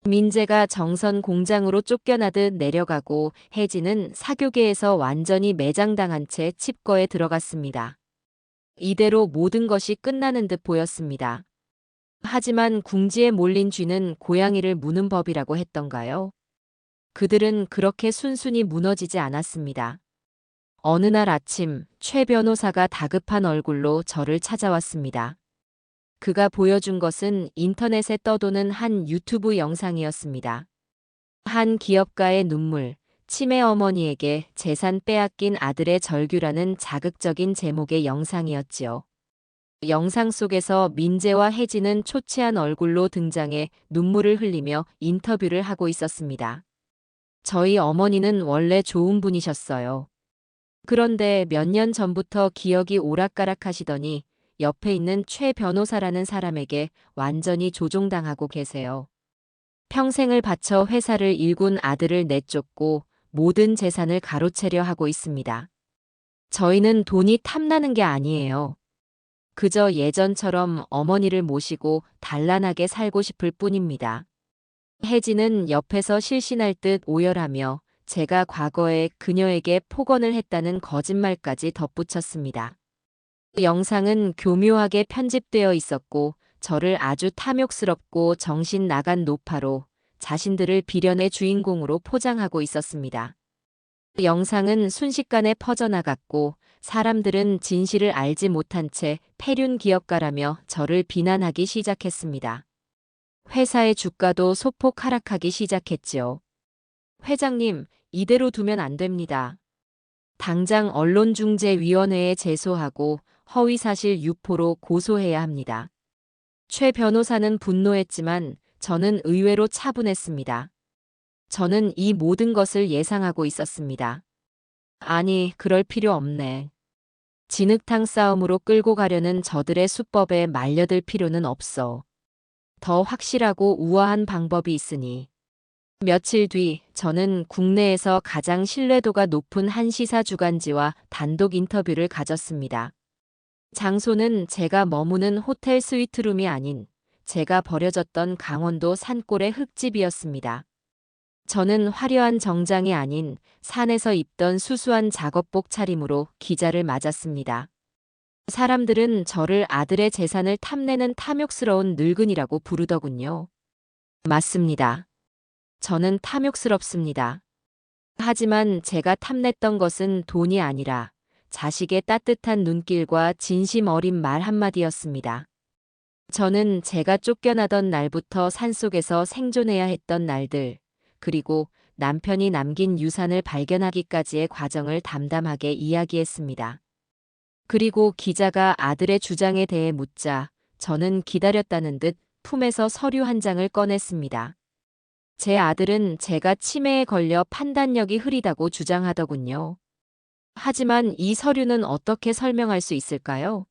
민재가 정선 공장으로 쫓겨나듯 내려가고 혜진은 사교계에서 완전히 매장당한 채 칩거에 들어갔습니다. 이대로 모든 것이 끝나는 듯 보였습니다. 하지만 궁지에 몰린 쥐는 고양이를 무는 법이라고 했던가요? 그들은 그렇게 순순히 무너지지 않았습니다. 어느 날 아침 최 변호사가 다급한 얼굴로 저를 찾아왔습니다. 그가 보여준 것은 인터넷에 떠도는 한 유튜브 영상이었습니다. 한 기업가의 눈물, 치매 어머니에게 재산 빼앗긴 아들의 절규라는 자극적인 제목의 영상이었지요. 영상 속에서 민재와 혜진은 초췌한 얼굴로 등장해 눈물을 흘리며 인터뷰를 하고 있었습니다. 저희 어머니는 원래 좋은 분이셨어요. 그런데 몇 년 전부터 기억이 오락가락하시더니 옆에 있는 최 변호사라는 사람에게 완전히 조종당하고 계세요. 평생을 바쳐 회사를 일군 아들을 내쫓고 모든 재산을 가로채려 하고 있습니다. 저희는 돈이 탐나는 게 아니에요. 그저 예전처럼 어머니를 모시고 단란하게 살고 싶을 뿐입니다. 혜진은 옆에서 실신할 듯 오열하며 제가 과거에 그녀에게 폭언을 했다는 거짓말까지 덧붙였습니다. 영상은 교묘하게 편집되어 있었고 저를 아주 탐욕스럽고 정신 나간 노파로 자신들을 비련의 주인공으로 포장하고 있었습니다. 영상은 순식간에 퍼져나갔고 사람들은 진실을 알지 못한 채 폐륜 기업가라며 저를 비난하기 시작했습니다. 회사의 주가도 소폭 하락하기 시작했지요. 회장님, 이대로 두면 안 됩니다. 당장 언론중재위원회에 제소하고 허위사실 유포로 고소해야 합니다. 최 변호사는 분노했지만 저는 의외로 차분했습니다. 저는 이 모든 것을 예상하고 있었습니다. 아니, 그럴 필요 없네. 진흙탕 싸움으로 끌고 가려는 저들의 수법에 말려들 필요는 없어. 더 확실하고 우아한 방법이 있으니. 며칠 뒤 저는 국내에서 가장 신뢰도가 높은 한 시사 주간지와 단독 인터뷰를 가졌습니다. 장소는 제가 머무는 호텔 스위트룸이 아닌 제가 버려졌던 강원도 산골의 흙집이었습니다. 저는 화려한 정장이 아닌 산에서 입던 수수한 작업복 차림으로 기자를 맞았습니다. 사람들은 저를 아들의 재산을 탐내는 탐욕스러운 늙은이라고 부르더군요. 맞습니다. 저는 탐욕스럽습니다. 하지만 제가 탐냈던 것은 돈이 아니라 자식의 따뜻한 눈길과 진심 어린 말 한마디였습니다. 저는 제가 쫓겨나던 날부터 산속에서 생존해야 했던 날들, 그리고 남편이 남긴 유산을 발견하기까지의 과정을 담담하게 이야기했습니다. 그리고 기자가 아들의 주장에 대해 묻자 저는 기다렸다는 듯 품에서 서류 한 장을 꺼냈습니다. 제 아들은 제가 치매에 걸려 판단력이 흐리다고 주장하더군요. 하지만 이 서류는 어떻게 설명할 수 있을까요?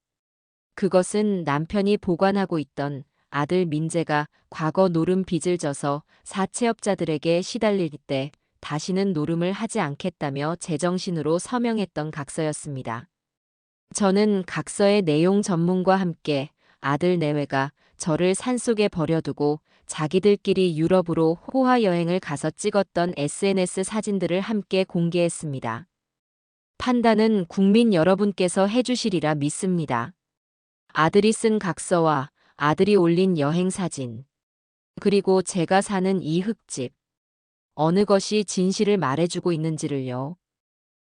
그것은 남편이 보관하고 있던 아들 민재가 과거 노름 빚을 져서 사채업자들에게 시달릴 때 다시는 노름을 하지 않겠다며 제정신으로 서명했던 각서였습니다. 저는 각서의 내용 전문과 함께 아들 내외가 저를 산속에 버려두고 자기들끼리 유럽으로 호화 여행을 가서 찍었던 SNS 사진들을 함께 공개했습니다. 판단은 국민 여러분께서 해주시리라 믿습니다. 아들이 쓴 각서와 아들이 올린 여행 사진. 그리고 제가 사는 이 흙집, 어느 것이 진실을 말해주고 있는지를요.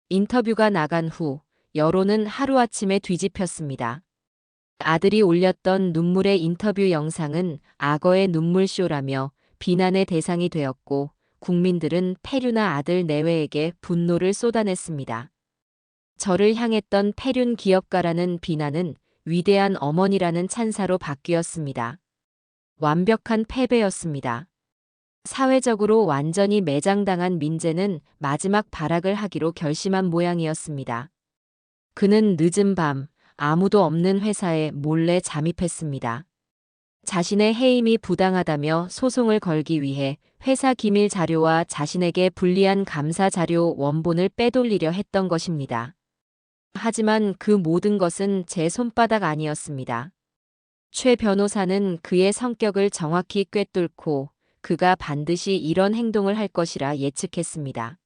인터뷰가 나간 후 여론은 하루아침에 뒤집혔습니다. 아들이 올렸던 눈물의 인터뷰 영상은 악어의 눈물쇼라며 비난의 대상이 되었고, 국민들은 페륜아 아들 내외에게 분노를 쏟아냈습니다. 저를 향했던 페륜 기업가라는 비난은 위대한 어머니라는 찬사로 바뀌었습니다. 완벽한 패배였습니다. 사회적으로 완전히 매장당한 민재는 마지막 발악을 하기로 결심한 모양이었습니다. 그는 늦은 밤 아무도 없는 회사에 몰래 잠입했습니다. 자신의 해임이 부당하다며 소송을 걸기 위해 회사 기밀 자료와 자신에게 불리한 감사 자료 원본을 빼돌리려 했던 것입니다. 하지만 그 모든 것은 제 손바닥 아니었습니다. 최 변호사는 그의 성격을 정확히 꿰뚫고 그가 반드시 이런 행동을 할 것이라 예측했습니다.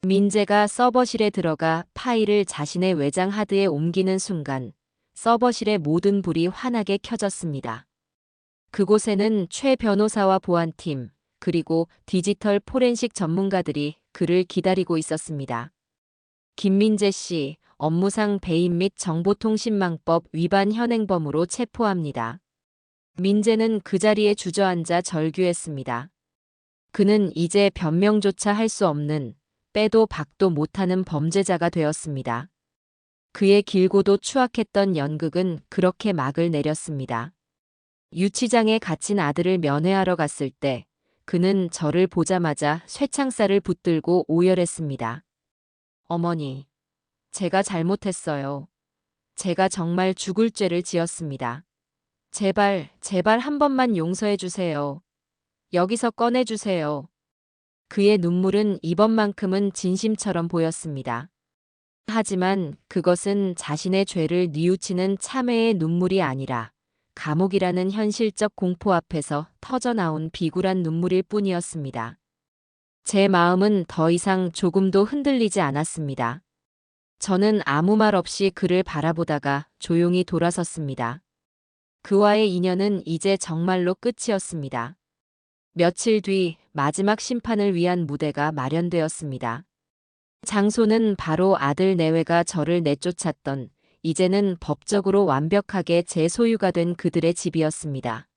민재가 서버실에 들어가 파일을 자신의 외장 하드에 옮기는 순간 서버실의 모든 불이 환하게 켜졌습니다. 그곳에는 최 변호사와 보안팀, 그리고 디지털 포렌식 전문가들이 그를 기다리고 있었습니다. 김민재 씨, 업무상 배임 및 정보통신망법 위반 현행범으로 체포합니다. 민재는 그 자리에 주저앉아 절규했습니다. 그는 이제 변명조차 할 수 없는, 빼도 박도 못하는 범죄자가 되었습니다. 그의 길고도 추악했던 연극은 그렇게 막을 내렸습니다. 유치장에 갇힌 아들을 면회하러 갔을 때 그는 저를 보자마자 쇠창살을 붙들고 오열했습니다. 어머니, 제가 잘못했어요. 제가 정말 죽을 죄를 지었습니다. 제발, 제발 한 번만 용서해 주세요. 여기서 꺼내 주세요. 그의 눈물은 이번만큼은 진심처럼 보였습니다. 하지만 그것은 자신의 죄를 뉘우치는 참회의 눈물이 아니라 감옥이라는 현실적 공포 앞에서 터져나온 비굴한 눈물일 뿐이었습니다. 제 마음은 더 이상 조금도 흔들리지 않았습니다. 저는 아무 말 없이 그를 바라보다가 조용히 돌아섰습니다. 그와의 인연은 이제 정말로 끝이었습니다. 며칠 뒤 마지막 심판을 위한 무대가 마련되었습니다. 장소는 바로 아들 내외가 저를 내쫓았던, 이제는 법적으로 완벽하게 제 소유가 된 그들의 집이었습니다.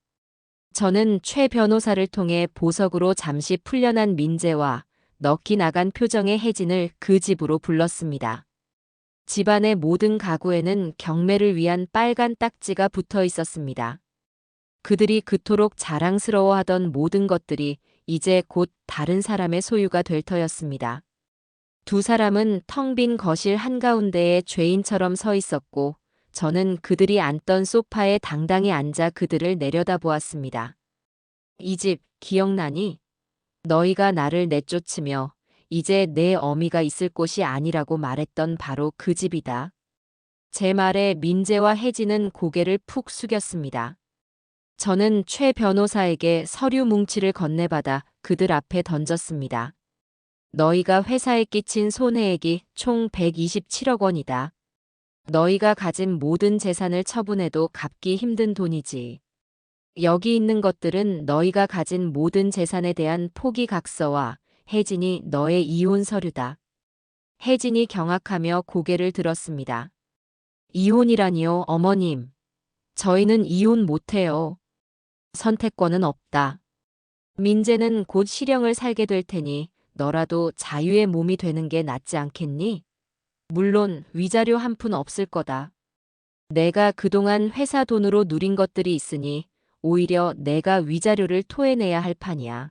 저는 최 변호사를 통해 보석으로 잠시 풀려난 민재와 넋이 나간 표정의 혜진을 그 집으로 불렀습니다. 집안의 모든 가구에는 경매를 위한 빨간 딱지가 붙어 있었습니다. 그들이 그토록 자랑스러워하던 모든 것들이 이제 곧 다른 사람의 소유가 될 터였습니다. 두 사람은 텅 빈 거실 한가운데에 죄인처럼 서 있었고, 저는 그들이 앉던 소파에 당당히 앉아 그들을 내려다보았습니다. 이 집 기억나니? 너희가 나를 내쫓으며 이제 내 어미가 있을 곳이 아니라고 말했던 바로 그 집이다. 제 말에 민재와 혜진은 고개를 푹 숙였습니다. 저는 최 변호사에게 서류 뭉치를 건네받아 그들 앞에 던졌습니다. 너희가 회사에 끼친 손해액이 총 127억 원이다. 너희가 가진 모든 재산을 처분해도 갚기 힘든 돈이지. 여기 있는 것들은 너희가 가진 모든 재산에 대한 포기각서와 혜진이 너의 이혼 서류다. 혜진이 경악하며 고개를 들었습니다. 이혼이라니요, 어머님. 저희는 이혼 못해요. 선택권은 없다. 민재는 곧 실형을 살게 될 테니 너라도 자유의 몸이 되는 게 낫지 않겠니? 물론 위자료 한 푼 없을 거다. 내가 그동안 회사 돈으로 누린 것들이 있으니 오히려 내가 위자료를 토해내야 할 판이야.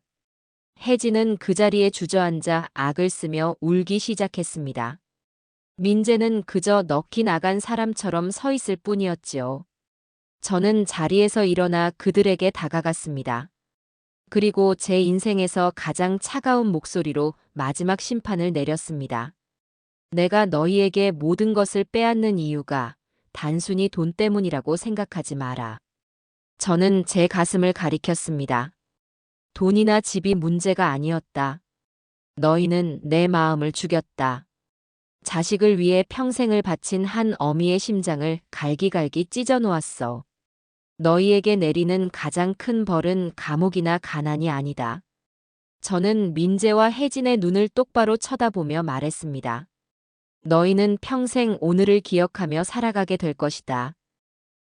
혜진은 그 자리에 주저앉아 악을 쓰며 울기 시작했습니다. 민재는 그저 넋이 나간 사람처럼 서 있을 뿐이었지요. 저는 자리에서 일어나 그들에게 다가갔습니다. 그리고 제 인생에서 가장 차가운 목소리로 마지막 심판을 내렸습니다. 내가 너희에게 모든 것을 빼앗는 이유가 단순히 돈 때문이라고 생각하지 마라. 저는 제 가슴을 가리켰습니다. 돈이나 집이 문제가 아니었다. 너희는 내 마음을 죽였다. 자식을 위해 평생을 바친 한 어미의 심장을 갈기갈기 찢어 놓았어. 너희에게 내리는 가장 큰 벌은 감옥이나 가난이 아니다. 저는 민재와 혜진의 눈을 똑바로 쳐다보며 말했습니다. 너희는 평생 오늘을 기억하며 살아가게 될 것이다.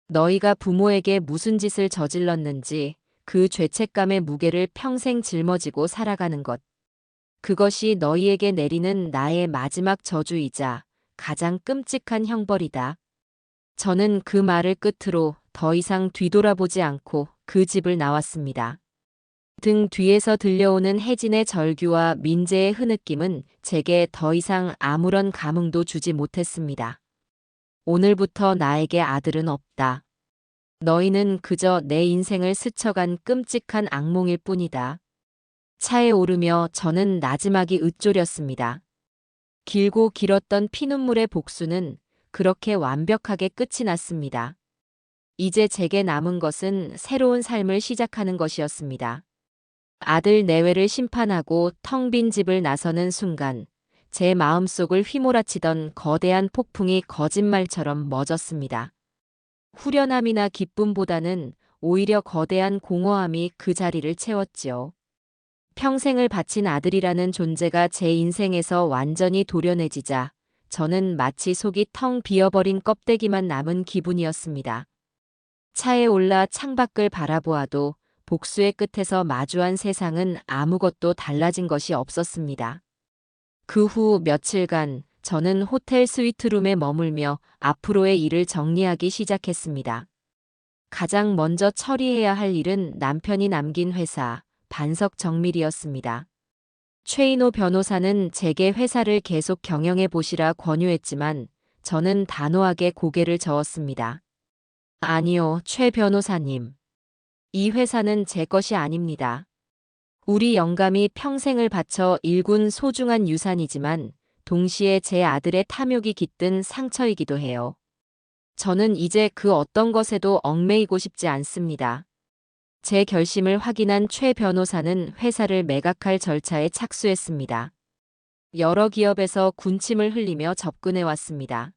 너희가 부모에게 무슨 짓을 저질렀는지 그 죄책감의 무게를 평생 짊어지고 살아가는 것. 그것이 너희에게 내리는 나의 마지막 저주이자 가장 끔찍한 형벌이다. 저는 그 말을 끝으로 더 이상 뒤돌아보지 않고 그 집을 나왔습니다. 등 뒤에서 들려오는 혜진의 절규와 민재의 흐느낌은 제게 더 이상 아무런 감흥도 주지 못했습니다. 오늘부터 나에게 아들은 없다. 너희는 그저 내 인생을 스쳐간 끔찍한 악몽일 뿐이다. 차에 오르며 저는 나지막이 읊조렸습니다. 길고 길었던 피눈물의 복수는 그렇게 완벽하게 끝이 났습니다. 이제 제게 남은 것은 새로운 삶을 시작하는 것이었습니다. 아들 내외를 심판하고 텅 빈 집을 나서는 순간 제 마음속을 휘몰아치던 거대한 폭풍이 거짓말처럼 멎었습니다. 후련함이나 기쁨보다는 오히려 거대한 공허함이 그 자리를 채웠지요. 평생을 바친 아들이라는 존재가 제 인생에서 완전히 도려내지자 저는 마치 속이 텅 비어버린 껍데기만 남은 기분이었습니다. 차에 올라 창밖을 바라보아도 복수의 끝에서 마주한 세상은 아무것도 달라진 것이 없었습니다. 그 후 며칠간 저는 호텔 스위트룸에 머물며 앞으로의 일을 정리하기 시작했습니다. 가장 먼저 처리해야 할 일은 남편이 남긴 회사, 반석 정밀이었습니다. 최인호 변호사는 제게 회사를 계속 경영해 보시라 권유했지만 저는 단호하게 고개를 저었습니다. 아니요, 최 변호사님. 이 회사는 제 것이 아닙니다. 우리 영감이 평생을 바쳐 일군 소중한 유산이지만 동시에 제 아들의 탐욕이 깃든 상처이기도 해요. 저는 이제 그 어떤 것에도 얽매이고 싶지 않습니다. 제 결심을 확인한 최 변호사는 회사를 매각할 절차에 착수했습니다. 여러 기업에서 군침을 흘리며 접근해 왔습니다.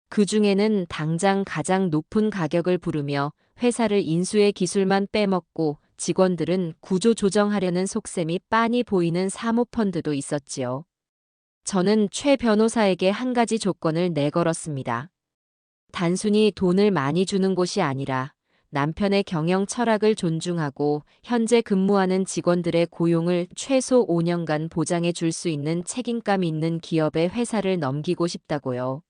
그 중에는 당장 가장 높은 가격을 부르며 회사를 인수의 기술만 빼먹고 직원들은 구조 조정하려는 속셈이 빤히 보이는 사모펀드도 있었지요. 저는 최 변호사에게 한 가지 조건을 내걸었습니다. 단순히 돈을 많이 주는 곳이 아니라 남편의 경영 철학을 존중하고 현재 근무하는 직원들의 고용을 최소 5년간 보장해 줄 수 있는 책임감 있는 기업에 회사를 넘기고 싶다고요.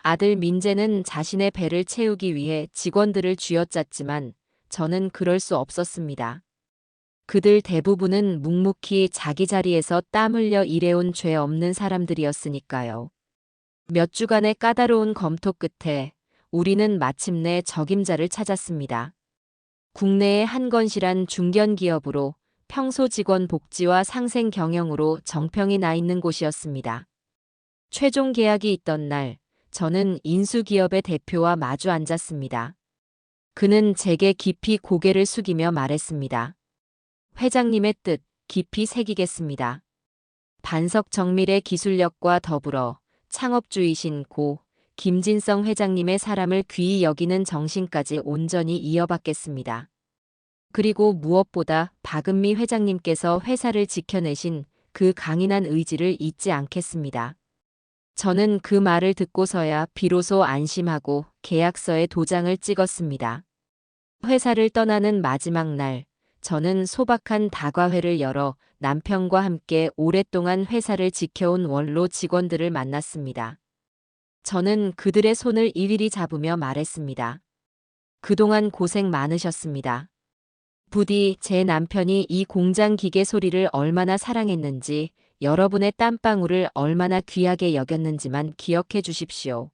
아들 민재는 자신의 배를 채우기 위해 직원들을 쥐어짰지만 저는 그럴 수 없었습니다. 그들 대부분은 묵묵히 자기 자리에서 땀 흘려 일해온 죄 없는 사람들이었으니까요. 몇 주간의 까다로운 검토 끝에 우리는 마침내 적임자를 찾았습니다. 국내의 한 건실한 중견기업으로 평소 직원 복지와 상생 경영으로 정평이 나 있는 곳이었습니다. 최종 계약이 있던 날, 저는 인수기업의 대표와 마주 앉았습니다. 그는 제게 깊이 고개를 숙이며 말했습니다. 회장님의 뜻 깊이 새기겠습니다. 반석 정밀의 기술력과 더불어 창업주이신 고 김진성 회장님의 사람을 귀히 여기는 정신까지 온전히 이어받겠습니다. 그리고 무엇보다 박은미 회장님께서 회사를 지켜내신 그 강인한 의지를 잊지 않겠습니다. 저는 그 말을 듣고서야 비로소 안심하고 계약서에 도장을 찍었습니다. 회사를 떠나는 마지막 날, 저는 소박한 다과회를 열어 남편과 함께 오랫동안 회사를 지켜온 원로 직원들을 만났습니다. 저는 그들의 손을 일일이 잡으며 말했습니다. 그동안 고생 많으셨습니다. 부디 제 남편이 이 공장 기계 소리를 얼마나 사랑했는지, 여러분의 땀방울을 얼마나 귀하게 여겼는지만 기억해 주십시오.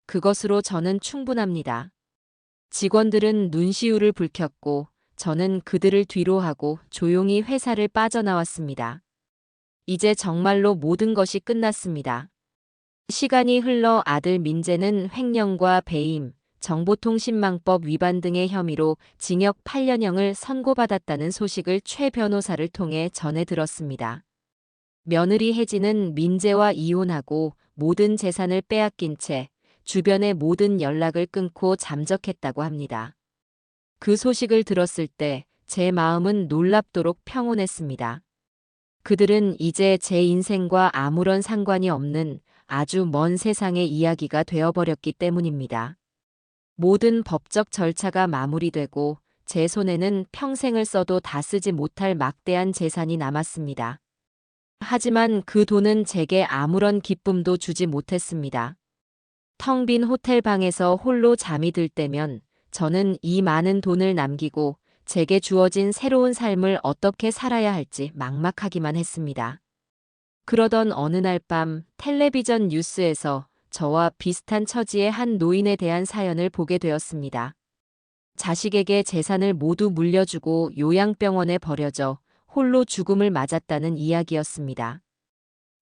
그것으로 저는 충분합니다. 직원들은 눈시울을 붉혔고 저는 그들을 뒤로하고 조용히 회사를 빠져나왔습니다. 이제 정말로 모든 것이 끝났습니다. 시간이 흘러 아들 민재는 횡령과 배임, 정보통신망법 위반 등의 혐의로 징역 8년형을 선고받았다는 소식을 최 변호사를 통해 전해 들었습니다. 며느리 혜진은 민재와 이혼하고 모든 재산을 빼앗긴 채 주변의 모든 연락을 끊고 잠적했다고 합니다. 그 소식을 들었을 때 제 마음은 놀랍도록 평온했습니다. 그들은 이제 제 인생과 아무런 상관이 없는 아주 먼 세상의 이야기가 되어버렸기 때문입니다. 모든 법적 절차가 마무리되고 제 손에는 평생을 써도 다 쓰지 못할 막대한 재산이 남았습니다. 하지만 그 돈은 제게 아무런 기쁨도 주지 못했습니다. 텅 빈 호텔 방에서 홀로 잠이 들 때면 저는 이 많은 돈을 남기고 제게 주어진 새로운 삶을 어떻게 살아야 할지 막막하기만 했습니다. 그러던 어느 날 밤 텔레비전 뉴스에서 저와 비슷한 처지의 한 노인에 대한 사연을 보게 되었습니다. 자식에게 재산을 모두 물려주고 요양병원에 버려져 홀로 죽음을 맞았다는 이야기였습니다.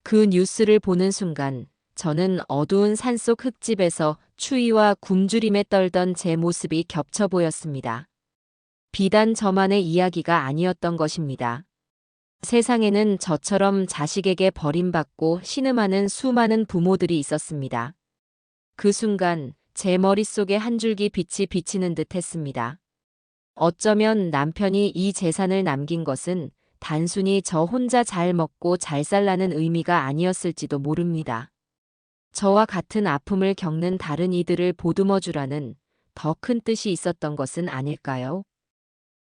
그 뉴스를 보는 순간 저는 어두운 산속 흙집에서 추위와 굶주림에 떨던 제 모습이 겹쳐 보였습니다. 비단 저만의 이야기가 아니었던 것입니다. 세상에는 저처럼 자식에게 버림받고 신음하는 수많은 부모들이 있었습니다. 그 순간 제 머릿속에 한 줄기 빛이 비치는 듯 했습니다. 어쩌면 남편이 이 재산을 남긴 것은 단순히 저 혼자 잘 먹고 잘 살라는 의미가 아니었을지도 모릅니다. 저와 같은 아픔을 겪는 다른 이들을 보듬어 주라는 더 큰 뜻이 있었던 것은 아닐까요?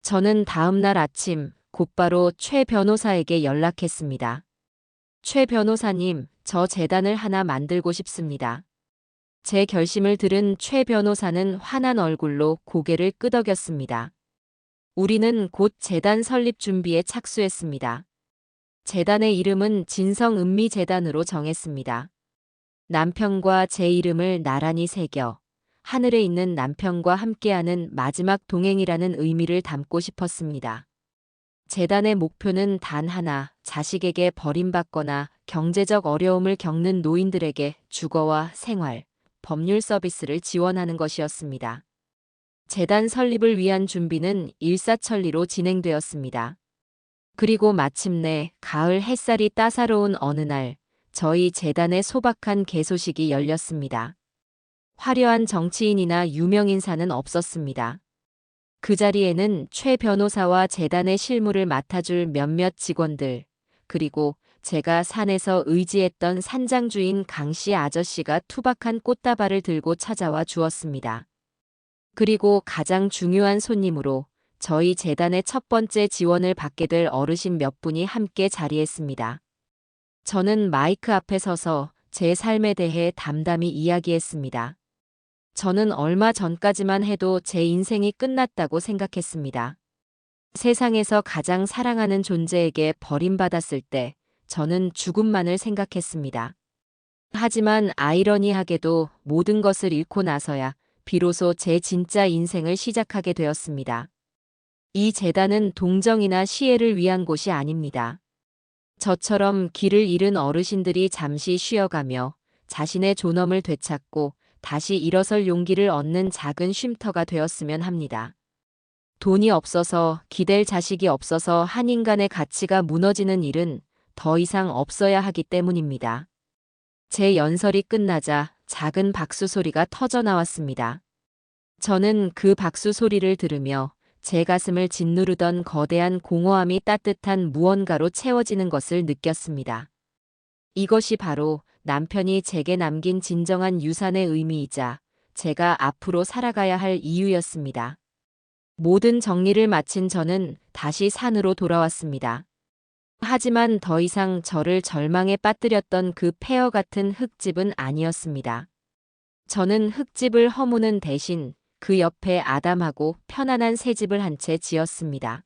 저는 다음 날 아침 곧바로 최 변호사에게 연락했습니다. 최 변호사님, 저 재단을 하나 만들고 싶습니다. 제 결심을 들은 최 변호사는 환한 얼굴로 고개를 끄덕였습니다. 우리는 곧 재단 설립 준비에 착수했습니다. 재단의 이름은 진성은미재단으로 정했습니다. 남편과 제 이름을 나란히 새겨 하늘에 있는 남편과 함께하는 마지막 동행이라는 의미를 담고 싶었습니다. 재단의 목표는 단 하나, 자식에게 버림받거나 경제적 어려움을 겪는 노인들에게 주거와 생활, 법률 서비스를 지원하는 것이었습니다. 재단 설립을 위한 준비는 일사천리로 진행되었습니다. 그리고 마침내 가을 햇살이 따사로운 어느 날, 저희 재단의 소박한 개소식이 열렸습니다. 화려한 정치인이나 유명인사는 없었습니다. 그 자리에는 최 변호사와 재단의 실무를 맡아줄 몇몇 직원들, 그리고 제가 산에서 의지했던 산장주인 강씨 아저씨가 투박한 꽃다발을 들고 찾아와 주었습니다. 그리고 가장 중요한 손님으로 저희 재단의 첫 번째 지원을 받게 될 어르신 몇 분이 함께 자리했습니다. 저는 마이크 앞에 서서 제 삶에 대해 담담히 이야기했습니다. 저는 얼마 전까지만 해도 제 인생이 끝났다고 생각했습니다. 세상에서 가장 사랑하는 존재에게 버림받았을 때 저는 죽음만을 생각했습니다. 하지만 아이러니하게도 모든 것을 잃고 나서야 비로소 제 진짜 인생을 시작하게 되었습니다. 이 재단은 동정이나 시혜를 위한 곳이 아닙니다. 저처럼 길을 잃은 어르신들이 잠시 쉬어가며 자신의 존엄을 되찾고 다시 일어설 용기를 얻는 작은 쉼터가 되었으면 합니다. 돈이 없어서 기댈 자식이 없어서 한 인간의 가치가 무너지는 일은 더 이상 없어야 하기 때문입니다. 제 연설이 끝나자 작은 박수 소리가 터져 나왔습니다. 저는 그 박수 소리를 들으며 제 가슴을 짓누르던 거대한 공허함이 따뜻한 무언가로 채워지는 것을 느꼈습니다. 이것이 바로 남편이 제게 남긴 진정한 유산의 의미이자 제가 앞으로 살아가야 할 이유였습니다. 모든 정리를 마친 저는 다시 산으로 돌아왔습니다. 하지만 더 이상 저를 절망에 빠뜨렸던 그 폐허 같은 흙집은 아니었습니다. 저는 흙집을 허무는 대신 그 옆에 아담하고 편안한 새 집을 한 채 지었습니다.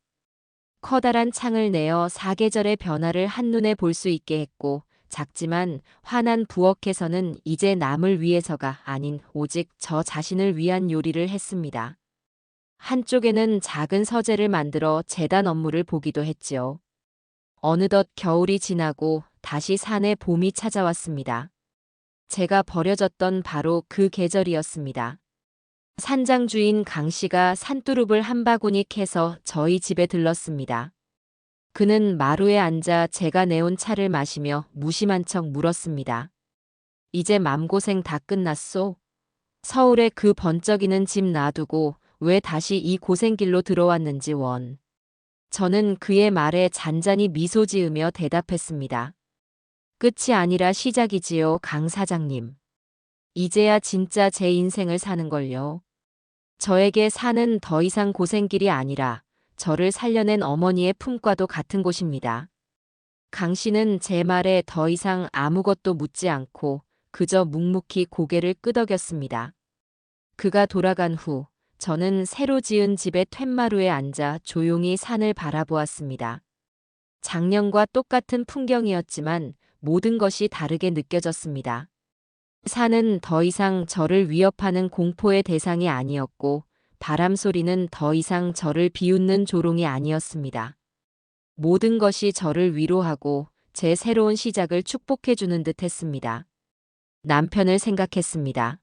커다란 창을 내어 사계절의 변화를 한눈에 볼 수 있게 했고 작지만 환한 부엌에서는 이제 남을 위해서가 아닌 오직 저 자신을 위한 요리를 했습니다. 한쪽에는 작은 서재를 만들어 재단 업무를 보기도 했지요. 어느덧 겨울이 지나고 다시 산에 봄이 찾아왔습니다. 제가 버려졌던 바로 그 계절이었습니다. 산장주인 강씨가 산두릅을 한 바구니 캐서 저희 집에 들렀습니다. 그는 마루에 앉아 제가 내온 차를 마시며 무심한 척 물었습니다. 이제 맘고생 다 끝났소? 서울에 그 번쩍이는 집 놔두고 왜 다시 이 고생길로 들어왔는지 원. 저는 그의 말에 잔잔히 미소 지으며 대답했습니다. 끝이 아니라 시작이지요, 강 사장님. 이제야 진짜 제 인생을 사는걸요. 저에게 산은 더 이상 고생길이 아니라 저를 살려낸 어머니의 품과도 같은 곳입니다. 강 씨는 제 말에 더 이상 아무것도 묻지 않고 그저 묵묵히 고개를 끄덕였습니다. 그가 돌아간 후 저는 새로 지은 집의 툇마루에 앉아 조용히 산을 바라보았습니다. 작년과 똑같은 풍경이었지만 모든 것이 다르게 느껴졌습니다. 산은 더 이상 저를 위협하는 공포의 대상이 아니었고 바람 소리는 더 이상 저를 비웃는 조롱이 아니었습니다. 모든 것이 저를 위로하고 제 새로운 시작을 축복해주는 듯 했습니다. 남편을 생각했습니다.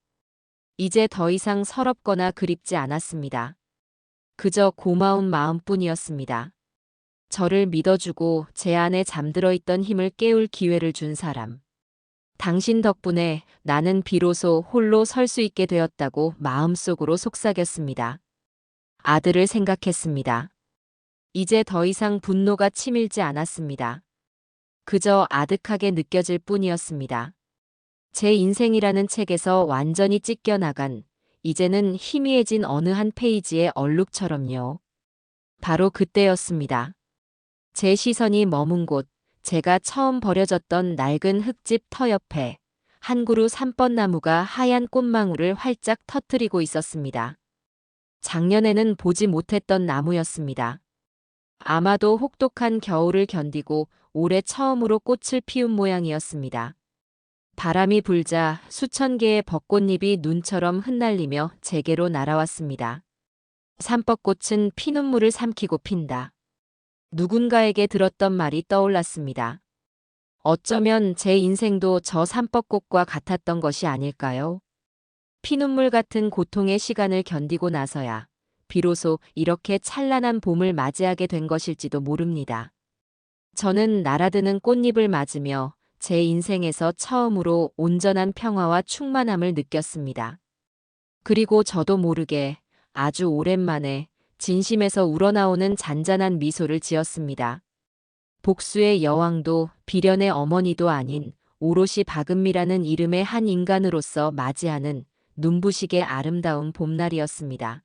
이제 더 이상 서럽거나 그립지 않았습니다. 그저 고마운 마음뿐이었습니다. 저를 믿어주고 제 안에 잠들어 있던 힘을 깨울 기회를 준 사람. 당신 덕분에 나는 비로소 홀로 설 수 있게 되었다고 마음속으로 속삭였습니다. 아들을 생각했습니다. 이제 더 이상 분노가 치밀지 않았습니다. 그저 아득하게 느껴질 뿐이었습니다. 제 인생이라는 책에서 완전히 찢겨나간, 이제는 희미해진 어느 한 페이지의 얼룩처럼요. 바로 그때였습니다. 제 시선이 머문 곳, 제가 처음 버려졌던 낡은 흙집 터 옆에 한 그루 삼번나무가 하얀 꽃망울을 활짝 터뜨리고 있었습니다. 작년에는 보지 못했던 나무였습니다. 아마도 혹독한 겨울을 견디고 올해 처음으로 꽃을 피운 모양이었습니다. 바람이 불자 수천 개의 벚꽃잎이 눈처럼 흩날리며 제게로 날아왔습니다. 삼벚꽃은 피눈물을 삼키고 핀다. 누군가에게 들었던 말이 떠올랐습니다. 어쩌면 제 인생도 저 삼벚꽃과 같았던 것이 아닐까요? 피눈물 같은 고통의 시간을 견디고 나서야 비로소 이렇게 찬란한 봄을 맞이하게 된 것일지도 모릅니다. 저는 날아드는 꽃잎을 맞으며 제 인생에서 처음으로 온전한 평화와 충만함을 느꼈습니다. 그리고 저도 모르게 아주 오랜만에 진심에서 우러나오는 잔잔한 미소를 지었습니다. 복수의 여왕도 비련의 어머니도 아닌 오롯이 박은미라는 이름의 한 인간으로서 맞이하는 눈부시게 아름다운 봄날이었습니다.